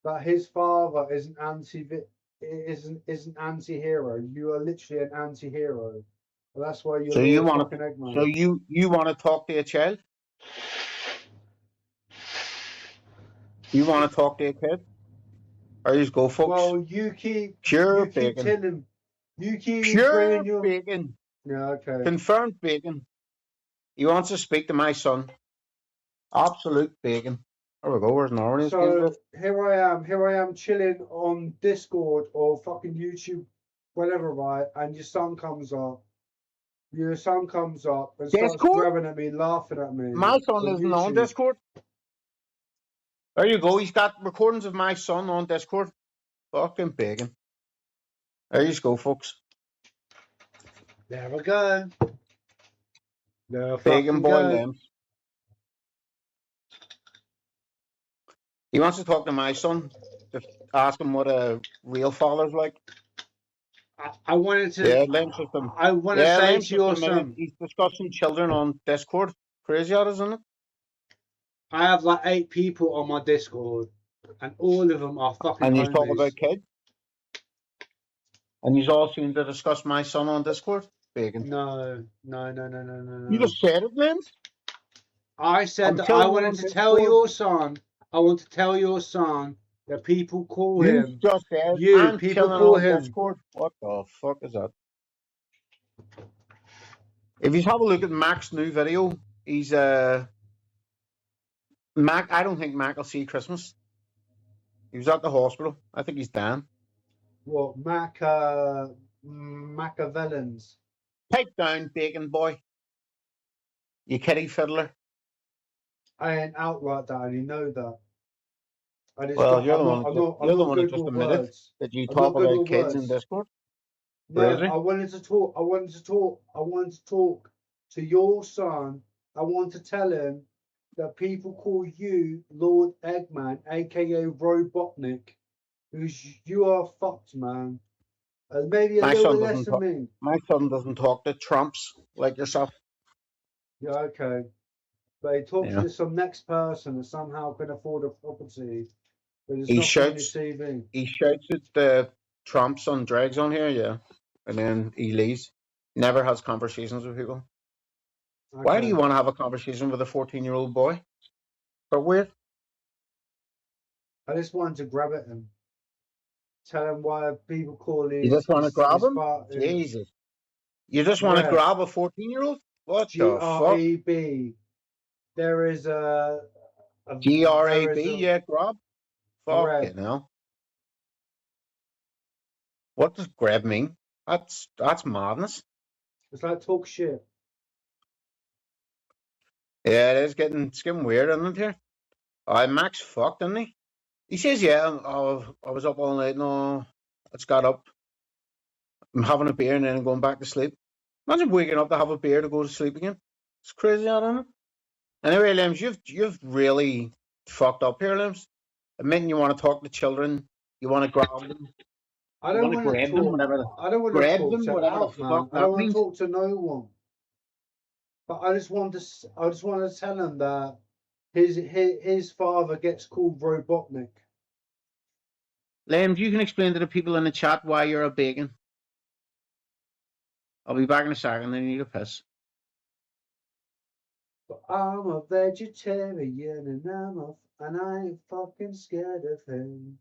that his father is an anti-hero. You are literally an anti-hero. Well, that's why you're So you Lord want fucking Eggman. So you want to talk to a child? You want to talk to a kid? Or you just go, folks? Well, you keep Pure keep bacon. telling you keep Pure bringing your bacon. yeah okay. Confirmed bacon. He wants to speak to my son. Absolute bacon. There we go. Where's Norris? So here I am chilling on Discord or fucking YouTube, whatever, right? And your son comes up and starts Discord? grabbing at me, laughing at me. My son on isn't on YouTube. Discord. There you go. He's got recordings of my son on Discord. Fucking bacon. There you go, folks. There we go. There we Bacon fucking boy go. Limbs. He wants to talk to my son. Just ask him what a real father's like. I wanted to. Yeah, Limbs just I want to say Limbs to your just admitted son, he's discussing children on Discord. Crazy, that, isn't it? I have like 8 people on my Discord, and all of them are fucking And you homies. talk about kids. And you all seem to discuss my son on Discord. Bacon. No. You just said it, Limbs. I said that Until I we're wanted on to tell Discord. your son. I want to tell your son that people call You him. just said You I'm people chilling call on him. Discord. What the fuck is that? If you have a look at Mac's new video, he's Mac. I don't think Mac will see Christmas. He was at the hospital. I think he's down. What Machiavellans? Pipe down, bacon boy. You kitty fiddler. I ain't out like that, and you know that. I just Well, got, you're I'm the not, one. I'm not, You're I'm the not one that good just with admitted words. that you I'm talk not good about with kids in words. Discord. No, Crazy. I wanted to talk. I wanted to talk to your son. I want to tell him that people call you Lord Eggman, aka Robotnik, who's you are fucked, man. And maybe a My little son bit doesn't less than talk. me. My son doesn't talk to Trumps like yourself. Yeah, okay. But he talks Yeah. to some next person that somehow can afford a property, but it's He not on shouts. your TV. He shouts at the Trumps on Dregs on here, yeah, and then he leaves. Never has conversations with people. Why do Okay. you want to have a conversation with a 14-year-old boy? But weird. I just wanted to grab at him. Tell him why people call You just want to grab him? part Jesus. You just want to yeah. grab a 14-year-old? What the fuck? GRAB. There is a GRAB, yeah, grab. Fucking hell. What does grab mean? That's madness. It's like talk shit. Yeah, it's getting weird, isn't it here? Max fucked, isn't he? He says, yeah, I was up all night and I just got up. I'm having a beer and then I'm going back to sleep. Imagine waking up to have a beer to go to sleep again. It's crazy, isn't it? Anyway, Limbs, you've really fucked up here, Limbs. Admitting you want to talk to children, you want to grab them. I don't want to grab them, talk. whatever. I don't want to Grab talk them, to whatever the Alf, man. fuck I don't that want to means. talk to no one. But I just want to tell him that his father gets called Robotnik. Limbs, you can explain to the people in the chat why you're a bacon. I'll be back in a second. I need a piss. But I'm a vegetarian and I ain't fucking scared of him.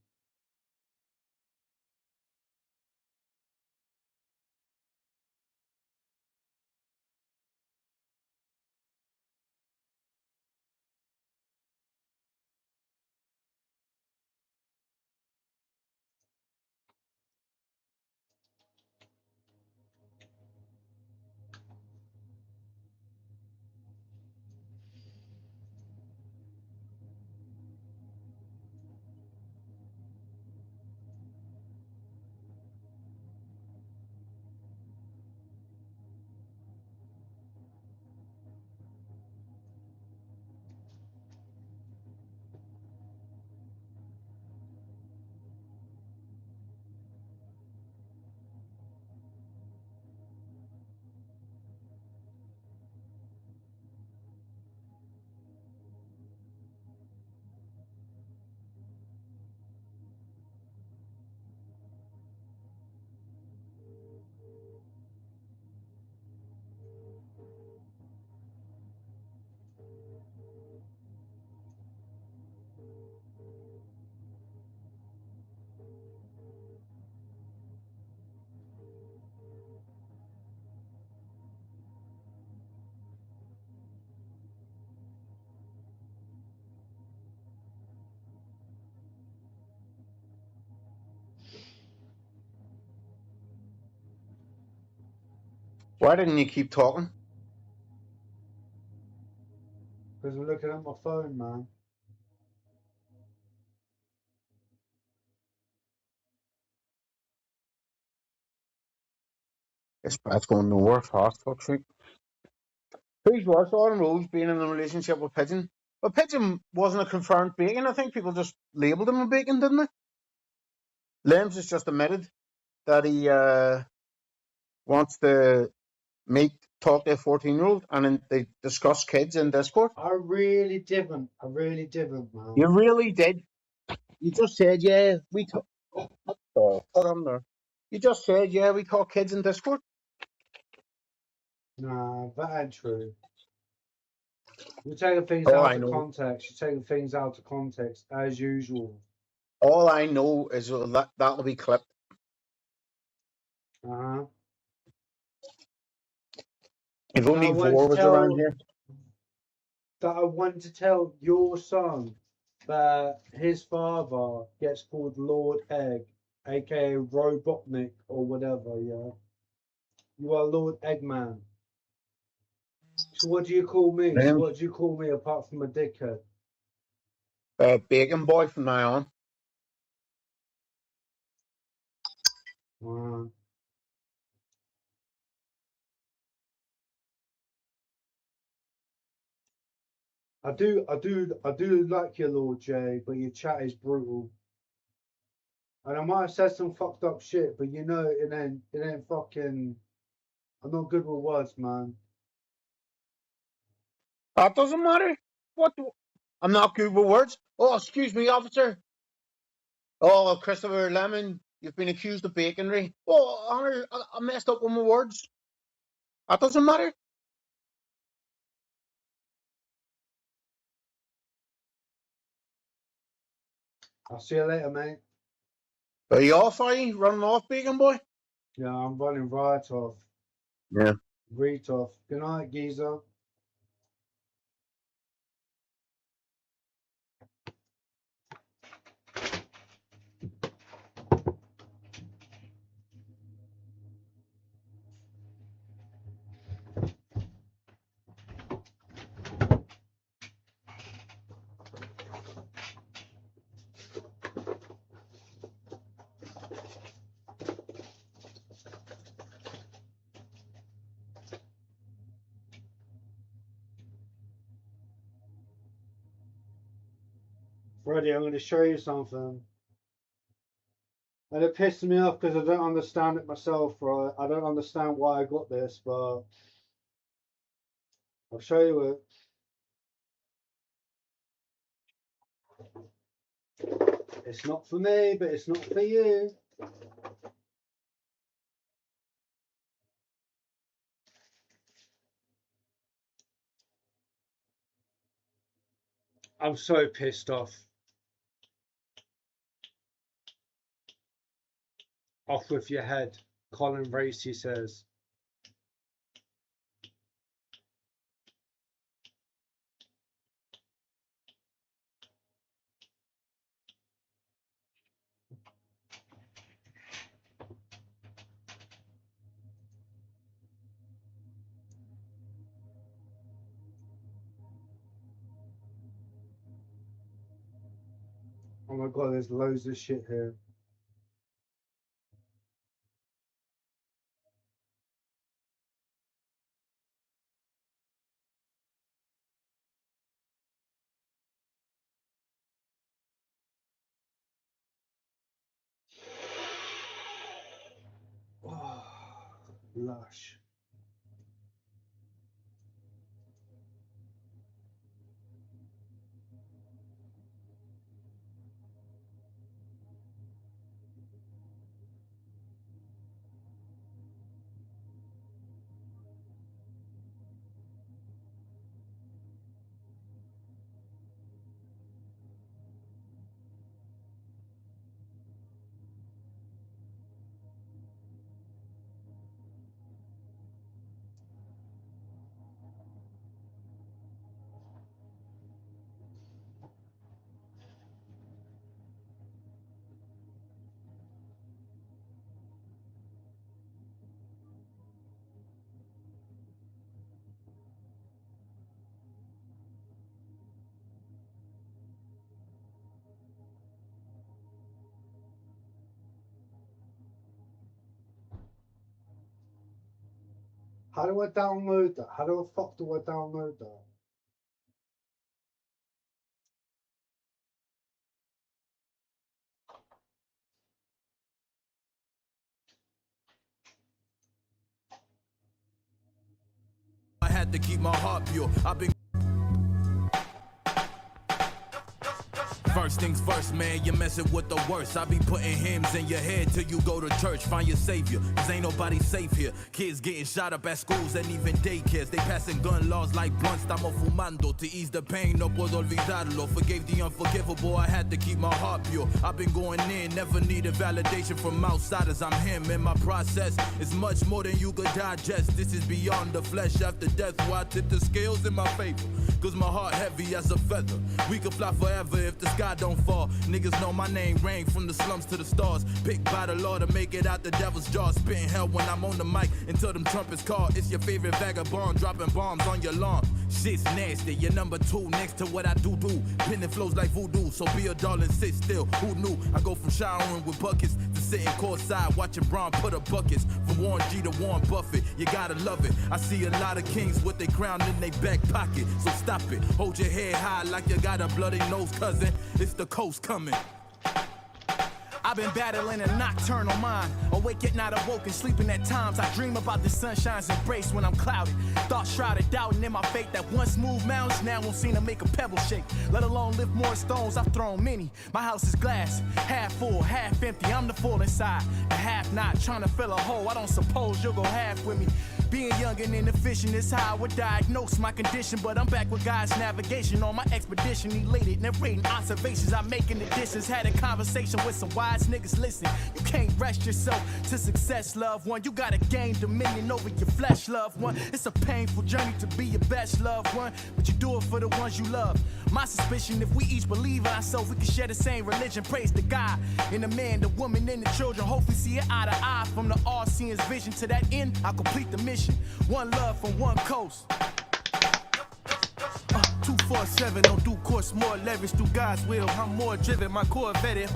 Why didn't you keep talking? Because I'm looking at my phone, man. That's going nowhere fast, fuck's sake. Who's worse, Autumn Rose being in a relationship with Pigeon? But Pigeon wasn't a confirmed bacon. I think people just labelled him a bacon, didn't they? Lems has just admitted that he wants to talk to a 14-year-old and then they discuss kids in Discord. I really didn't, man. You really did. You just said, yeah, we talk. Oh, put on there. You just said, yeah, we talk kids in Discord. Nah, that ain't true. You're taking things out of context. You're taking things out of context, as usual. All I know is that'll be clipped. Uh-huh. If only Vor was around here. That I want to tell your son that his father gets called Lord Egg, aka Robotnik or whatever, yeah? You are Lord Eggman. So what do you call me? So what do you call me apart from a dickhead? Bacon Boy from now on. Wow. I do like your Lord J, but your chat is brutal. And I might have said some fucked up shit, but you know it ain't fucking. I'm not good with words, man. That doesn't matter. I'm not good with words. Oh, excuse me, officer. Oh, Christopher Lemon, you've been accused of baconry. Oh, Honor, I messed up with my words. That doesn't matter. I'll see you later, mate. Are you off, are you? Running off, Bacon Boy? Yeah, I'm running right off. Yeah. Right off. Good night, geezer. Freddie, I'm going to show you something. And it pisses me off because I don't understand it myself, right? I don't understand why I got this, but I'll show you it. It's not for me, but it's not for you. I'm so pissed off. Off with your head, Colin Racy says. Oh my god, there's loads of shit here. Oh, lush. How do I download that? How the fuck do I download that? I had to keep my heart pure. I've been. First things first, man, you're messing with the worst. I be putting hymns in your head till you go to church. Find your savior, cause ain't nobody safe here. Kids getting shot up at schools and even daycares. They passing gun laws like blunts, estamos fumando. To ease the pain, no puedo olvidarlo. Forgave the unforgivable, I had to keep my heart pure. I've been going in, never needed validation from outsiders. I'm him, and my process is much more than you could digest. This is beyond the flesh after death, why I tip the scales in my favor. Cause my heart heavy as a feather. We could fly forever if the sky don't fall. Niggas know my name, rain from the slums to the stars. Picked by the law to make it out the devil's jaws. Spitting hell when I'm on the mic until them trumpets call. It's your favorite vagabond dropping bombs on your lawn. Shit's nasty, you're number 2 next to what I do. Pinning flows like voodoo, so be a darling, sit still. Who knew? I go from showering with buckets to sitting courtside watching Braun put up buckets. From Warren G to Warren Buffett, you gotta love it. I see a lot of kings with their crown in their back pocket, so stop it. Hold your head high like you got a bloody nose, cousin. It's the coast coming. I've been battling a nocturnal mind. Awake yet not awoken, sleeping at times. I dream about the sunshine's embrace when I'm clouded. Thoughts shrouded, doubting in my faith that once moved mountains now won't seem to make a pebble shake. Let alone lift more stones, I've thrown many. My house is glass, half full, half empty. I'm the full inside, the half not. Trying to fill a hole, I don't suppose you'll go half with me. Being young and inefficient is how I would diagnose my condition. But I'm back with God's navigation on my expedition. Elated, narrating observations I make in the distance. Had a conversation with some wise niggas. Listen, you can't rest yourself to success, loved one. You gotta gain dominion over your flesh, loved one. It's a painful journey to be your best, loved one, but you do it for the ones you love. My suspicion, if we each believe in ourselves, we can share the same religion. Praise to God in the man, the woman, and the children. Hopefully see it eye to eye from the all-seeing's vision. To that end, I'll complete the mission. One love from one coast. 247, don't do course, more leverage through God's will. I'm more driven, my core vetted.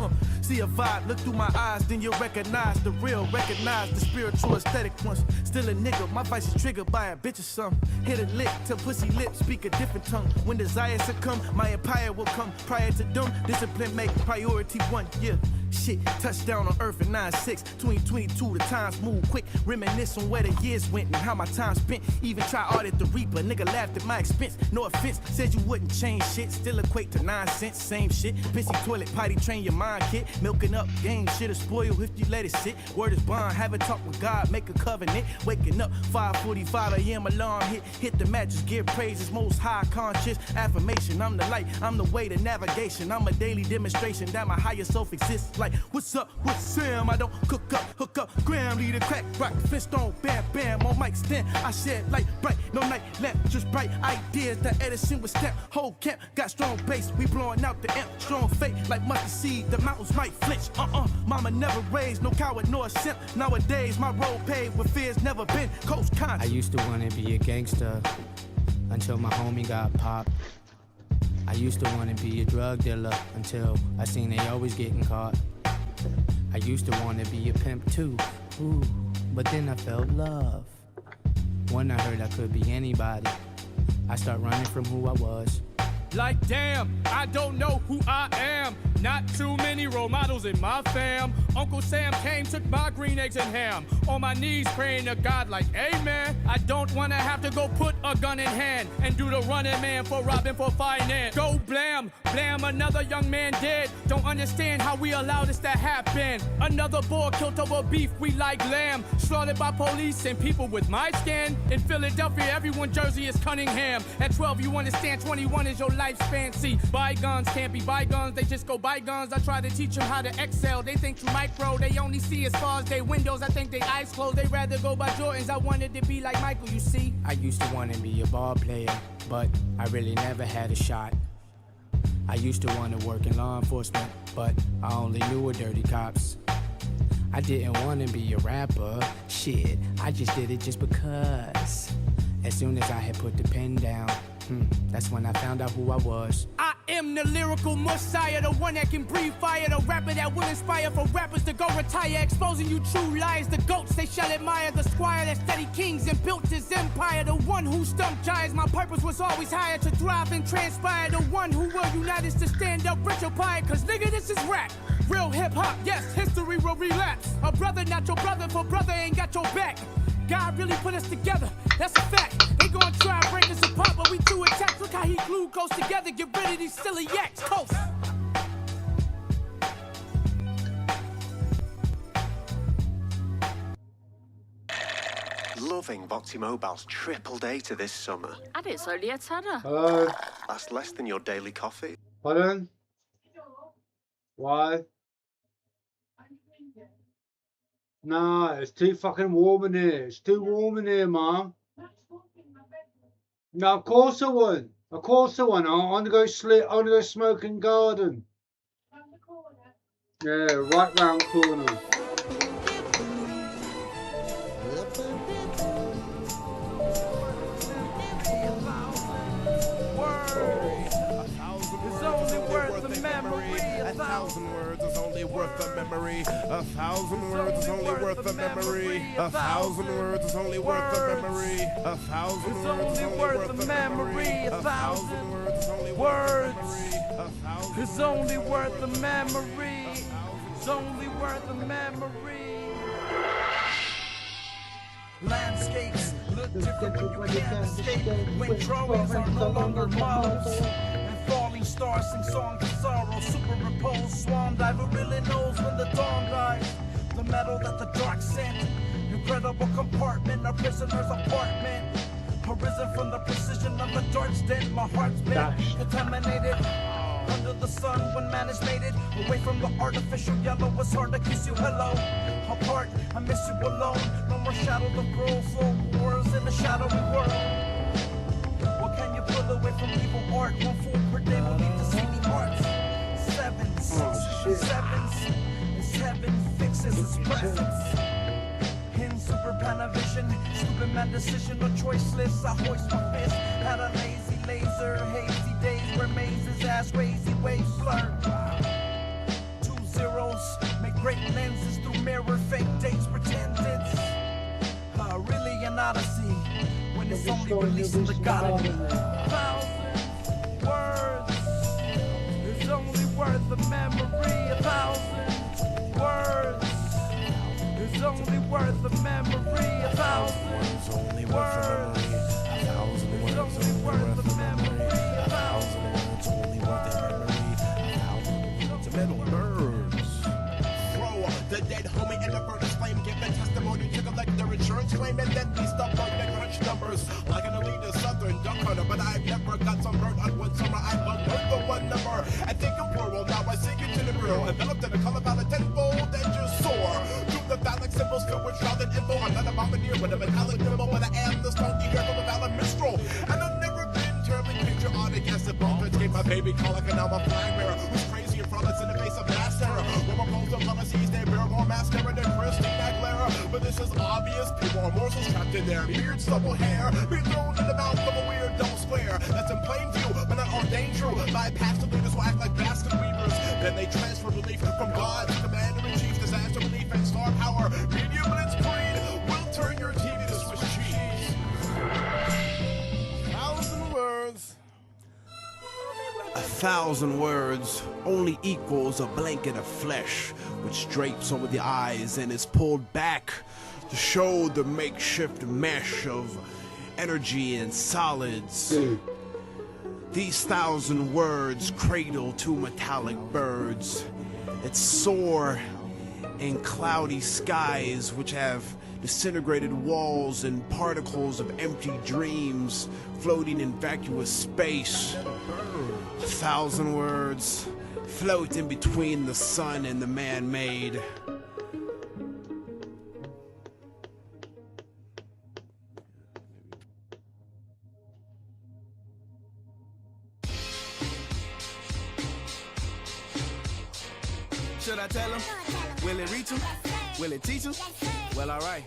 See a vibe, look through my eyes, then you'll recognize the real, recognize the spiritual aesthetic ones. Still a nigga, my vice is triggered by a bitch or something. Hit a lick till pussy lips speak a different tongue. When desire succumb, my empire will come. Prior to them, discipline make priority one. Yeah. Shit, touchdown on earth in 9-6. 2022, the times move quick. Reminisce on where the years went and how my time spent. Even try audit the reaper, nigga laughed at my expense. No offense, said you wouldn't change shit. Still equate to 9 cents, same shit. Pissy toilet, potty train your mind, kid. Milking up game, shit'll spoil if you let it sit. Word is bond, have a talk with God, make a covenant. Waking up, 5:45 a.m. alarm hit the mattress, give praises, most high conscious affirmation. I'm the light, I'm the way to navigation. I'm a daily demonstration that my higher self exists. Like, what's up with Sam? I don't cook up, hook up, gram, lead a crack, rock, fist on, bam, bam, on mic stand. I shed light bright, no night lamp, just bright ideas that Edison was step. Whole camp got strong bass, we blowing out the amp, strong faith like mustard seed. The mountains might flinch, mama never raised, no coward nor simp. Nowadays, my road paved with fears never been coast conscious. I used to wanna be a gangster until my homie got popped. I used to wanna be a drug dealer until I seen they always getting caught. I used to wanna be a pimp too, ooh, but then I felt love. When I heard I could be anybody, I start running from who I was. Like damn, I don't know who I am. Not too many role models in my fam. Uncle Sam came, took my green eggs and ham. On my knees praying to God like, amen. I don't wanna have to go put a gun in hand and do the running man for robbing for finance. Go blam, blam, another young man dead. Don't understand how we allow this to happen. Another boy killed over beef, we like lamb. Slaughtered by police and people with my skin. In Philadelphia, everyone Jersey is Cunningham. At 12, you understand 21 is your lifespan. See, bygones can't be bygones, they just go bygones. I try to teach them how to excel. They think too micro, they only see as far as they windows. I think they eyes closed, they rather go by Jordans. I wanted to be like Michael, you see. I used to want to be a ball player, but I really never had a shot. I used to want to work in law enforcement, but I only knew a dirty cops. I didn't want to be a rapper, shit, I just did it just because. As soon as I had put the pen down, that's when I found out who I was. I am the lyrical messiah, the one that can breathe fire, the rapper that will inspire for rappers to go retire, exposing you true lies. The goats they shall admire, the squire that studied kings and built his empire, the one who stumped giants. My purpose was always higher, to thrive and transpire, the one who will unite us to stand up rich or pie. Cause nigga, this is rap, real hip hop. Yes, history will relapse. A brother not your brother, for brother ain't got your back. God really put us together, that's a fact. They gon' try and break us apart, but we too attacked. Look how he glued goes together, get rid of these silly yaks. Coast. Loving Voxy Mobile's triple data this summer. And it's only a tenner. Hello? That's less than your daily coffee. Pardon? Why? Nah, it's too fucking warm in here. It's too warm in here, Mom. No, of course I won't. Of course I won't. I want to go sleep. I want to go smoke in garden. Yeah, right round corner. A thousand words is only worth a memory. A thousand words is only worth a memory. A thousand words is only worth a memory. A thousand words is only worth a memory. A thousand words is only worth a memory. It's only worth a memory. It's only worth a memory. Landscapes look different when you can't escape. When drawings are no longer models. Falling stars sing songs of sorrow, superimposed swan diver really knows when the dawn dies. The metal that the dark sent, incredible compartment, a prisoner's apartment. Arisen from the precision of a dart's dent. My heart's been contaminated under the sun when man is mated. Away from the artificial yellow, it's hard to kiss you hello. Apart, I miss you alone. No more shadow to grow for wars in the shadowy world. What can you pull away from evil art? One fool per day will lead to see the arts. Sevens, as heaven fixes its presence. In super panavision, stupid man decision, no choiceless. I hoist my fist, had a lazy laser, hazy days where mazes ass crazy waves blur. 2 zeros make great lenses through mirror, fake dates pretend it's really an odyssey. When it's only releasing the God of me. 1,000 words is only worth a memory. 1,000 words is only worth a memory. 1,000 words is only worth a memory. 1,000 words only worth a memory. To metal birds. Throw the dead homie in the furnace flame, give a testimony to collect their insurance claim, and then be stuck on the crunch numbers like an elite southern duck hunter. But I've never got some bird on one summer. I've learned the one number. I think I'm plural, now I sink into the real. Enveloped in a color palette tenfold and just soar through the phallic symbols filled with shrouded info. I'm not a bombardier with a metallic nimble, but I am the strong ear from a valid minstrel. And I've never been terribly patriotic as the bumpers gave my baby colic, and now I'm a flag bearer who's crazy and frolics in the face of mass terror. When we're close to policies, they bear more mascara than Christina Aguilera. But this is obvious, people are morsels trapped in their beard, stubble hair, being thrown in the mouth of a weird double square. That's in plain view, but not ordained true. My past leaders will act like basket weavers. Then they transfer relief from God to Commander-in-Chief, disaster relief and star power. Media blitzkrieg will turn your TV to Swiss cheese. 1,000 words. 1,000 words only equals a blanket of flesh which drapes over the eyes and is pulled back to show the makeshift mesh of energy and solids. These 1,000 words cradle two metallic birds that soar in cloudy skies which have disintegrated walls and particles of empty dreams floating in vacuous space. 1,000 words float in between the sun and the man-made. Should I tell him? Will it reach him? Will it teach him? Well, alright.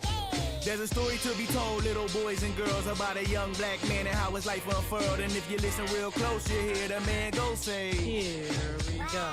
There's a story to be told, little boys and girls, about a young black man and how his life unfurled. And if you listen real close, you hear the man go say, here we go.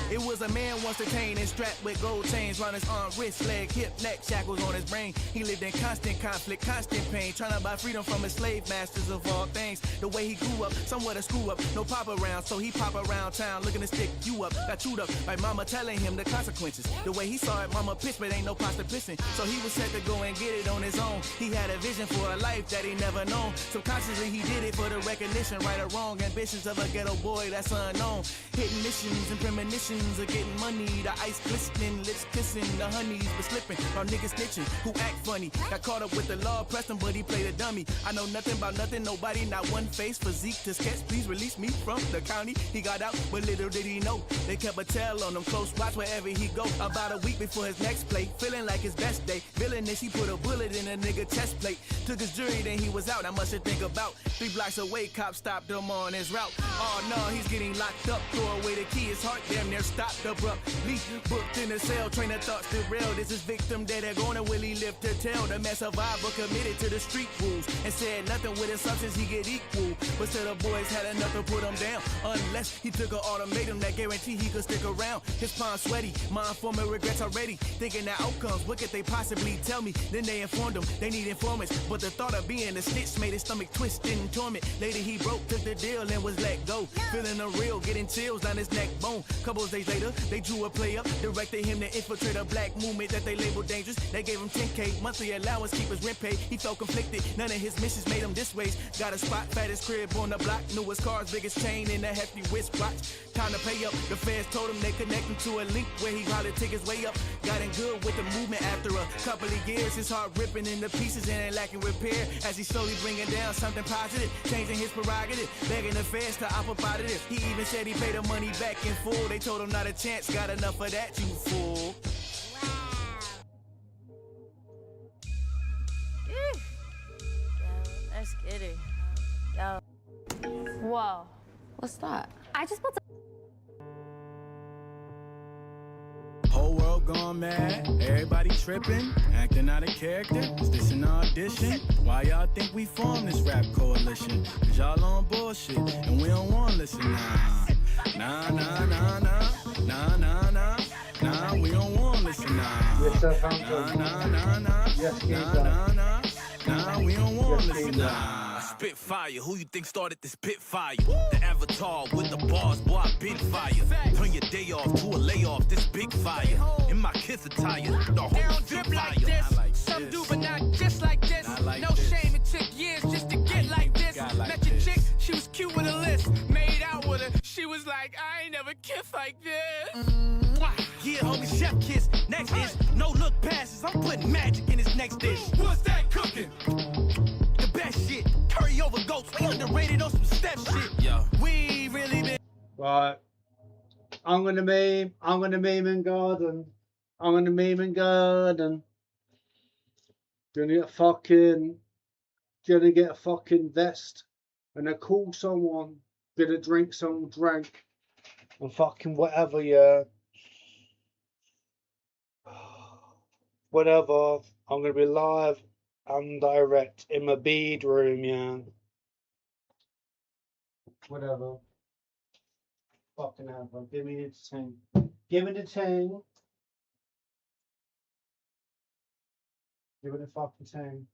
It was a man once detained and strapped with gold chains round his arm, wrist, leg, hip, neck, shackles on his brain. He lived in constant conflict, constant pain, trying to buy freedom from his slave masters of all things. The way he grew up, somewhat a screw up, no pop around, so he pop around town looking to stick you up. Got chewed up by mama telling him the consequences. The way he saw it, mama pissed, but ain't no pasta pissing. So he was set to go and get it on his own. He had a vision for a life that he never known. Subconsciously he did it for the recognition, right or wrong. Ambitions of a ghetto boy that's unknown. Hitting missions and premonitions of getting money. The ice glistening, lips kissing, the honeys was slipping. Our niggas snitching, who act funny. Got caught up with the law, pressed him, but he played a dummy. I know nothing about nothing, nobody, not one face. Physique to sketch, please release me from the county. He got out, but little did he know they kept a tail on him, close watch wherever he go. About a week before his next play, feeling like his best day. Villainous, he put a bullet in a nigga chest plate. Took his jury, then he was out. I must think about 3 blocks away, cops stopped him on his route. Oh no, he's getting locked up. Throw away the key, his heart damn near stopped abruptly. Booked in a cell, train of thoughts derailed. This is victim that they're gonna will he live to tell. The man survivor committed to the street rules and said nothing with his substance he get equal. But still the boys had enough to put him down, unless he took an ultimatum that guaranteed he could stick around. His palms sweaty, my informant regrets already. Thinking that outcomes, what could they possibly tell me? Then they informed him they need informants, but the thought of being a snitch made his stomach twist in torment. Later he broke, took the deal and was let go. Feeling unreal, getting chills down his neck bone. Couple of days later, they drew a play up, directed him to infiltrate a black movement that they labeled dangerous. They gave him 10K monthly allowance, keep his rent paid. He felt conflicted, none of his missions made him this ways. Got a spot, fattest crib on the block, newest cars, biggest chain, and a hefty wristwatch. Time to pay up, the feds told him they connect him to a link where he probably take his way up. Got in good with the movement after a couple of years. His heart ripping into pieces and ain't lacking repair. As he slowly bringing down something positive, changing his prerogative, begging the feds to opt up out of this. He even said he paid the money back in full. They told him not a chance, got enough of that, you fool. Let's get it. Yo. Whoa. What's that? I just put Whole world gone mad, everybody tripping, acting out of character. Is this an audition? Why y'all think we formed this rap coalition? Cause y'all on bullshit, and we don't wanna listen now. Nah, nah, nah, nah, nah, nah, nah, nah, we don't wanna listen now. Yes, sir, nah, nah, nah, nah, yes, nah, nah, nah, nah, we don't wanna listen now. Spitfire, who you think started this pit fire? The avatar with the bars, boy, I been fire. Turn your day off to a layoff, this big fire. In my kids attire, the whole They don't fit drip like fire. this. Like Some this. do, but not just like this. Like No this. shame, it took years just to get like this. Like Met your this. chick, she was cute with a list. Made out with her, she was like, I ain't never kissed like this. Yeah, homie, chef kiss. Next is no look passes. I'm putting magic in his next dish. What's that cooking? The best shit. Curry over goats. We underrated on some step shit. Yeah. We really been. Right. I'm gonna meme and garden. I'm gonna meme and garden. Gonna get a fucking vest. And call someone. Gonna drink some drink. And fucking whatever, yeah. Whatever. I'm gonna be live and direct in my bedroom, yeah. Whatever. Fucking ever. Give me the thing. Give me the thing. Give me the fucking thing.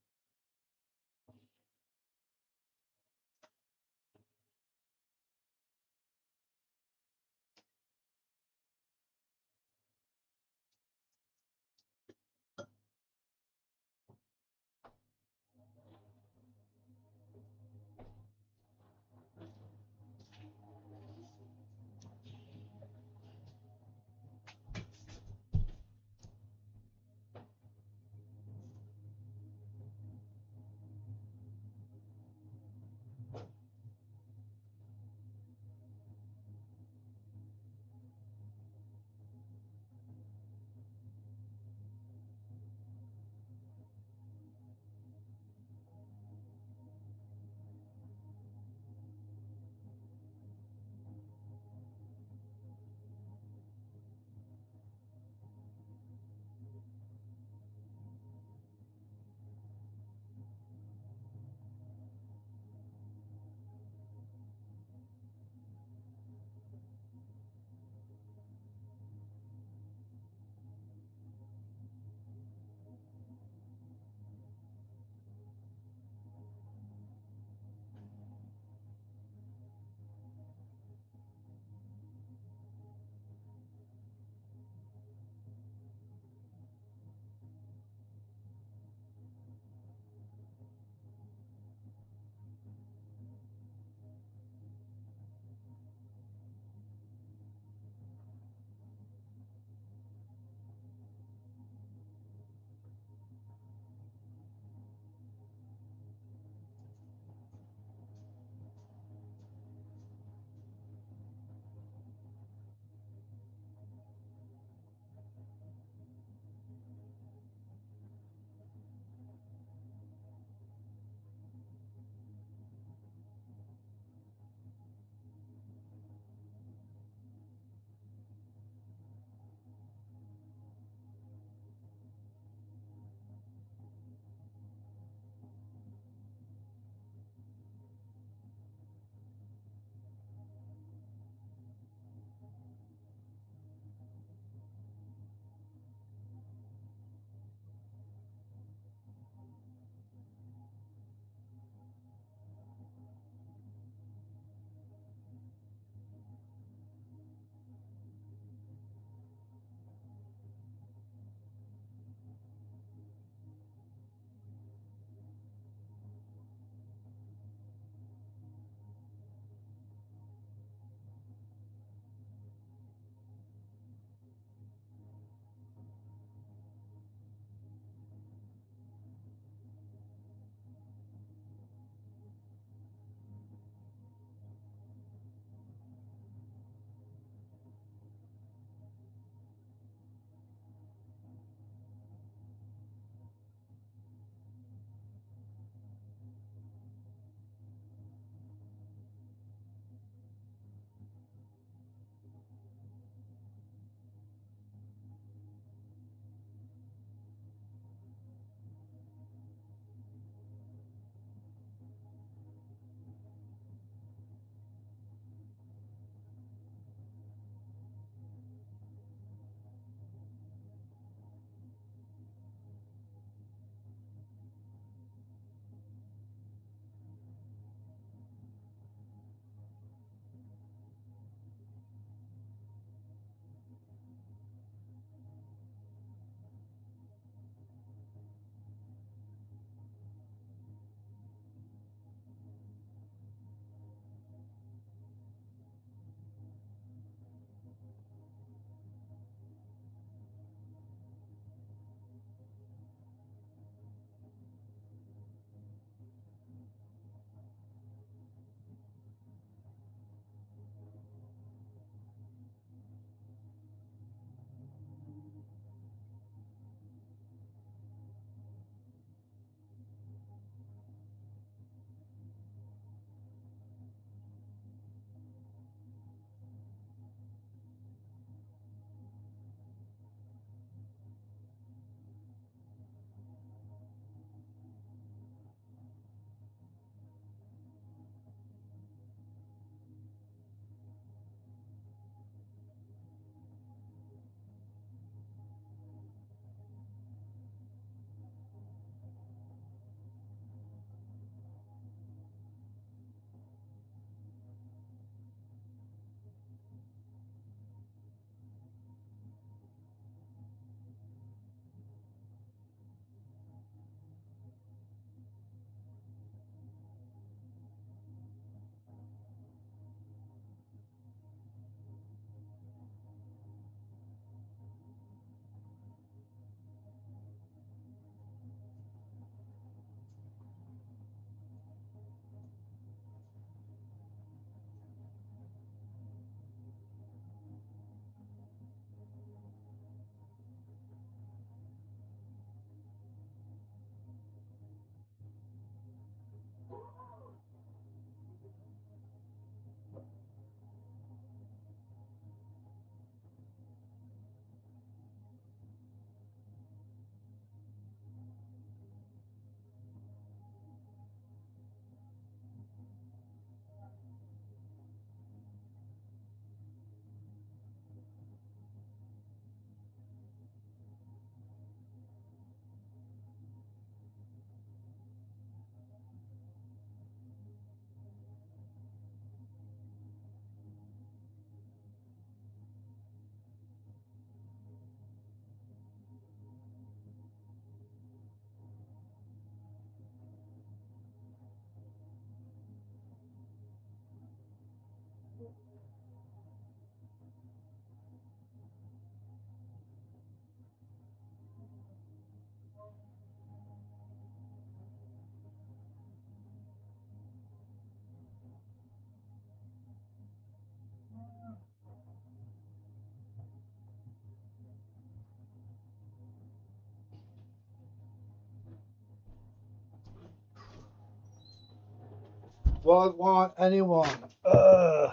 want anyone? I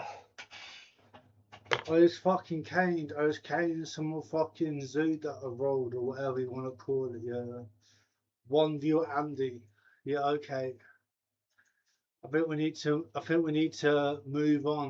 was fucking caned. I was caned some fucking zoo that I rolled or whatever you want to call it. Yeah. One view Andy. Yeah. Okay. I think we need to move on.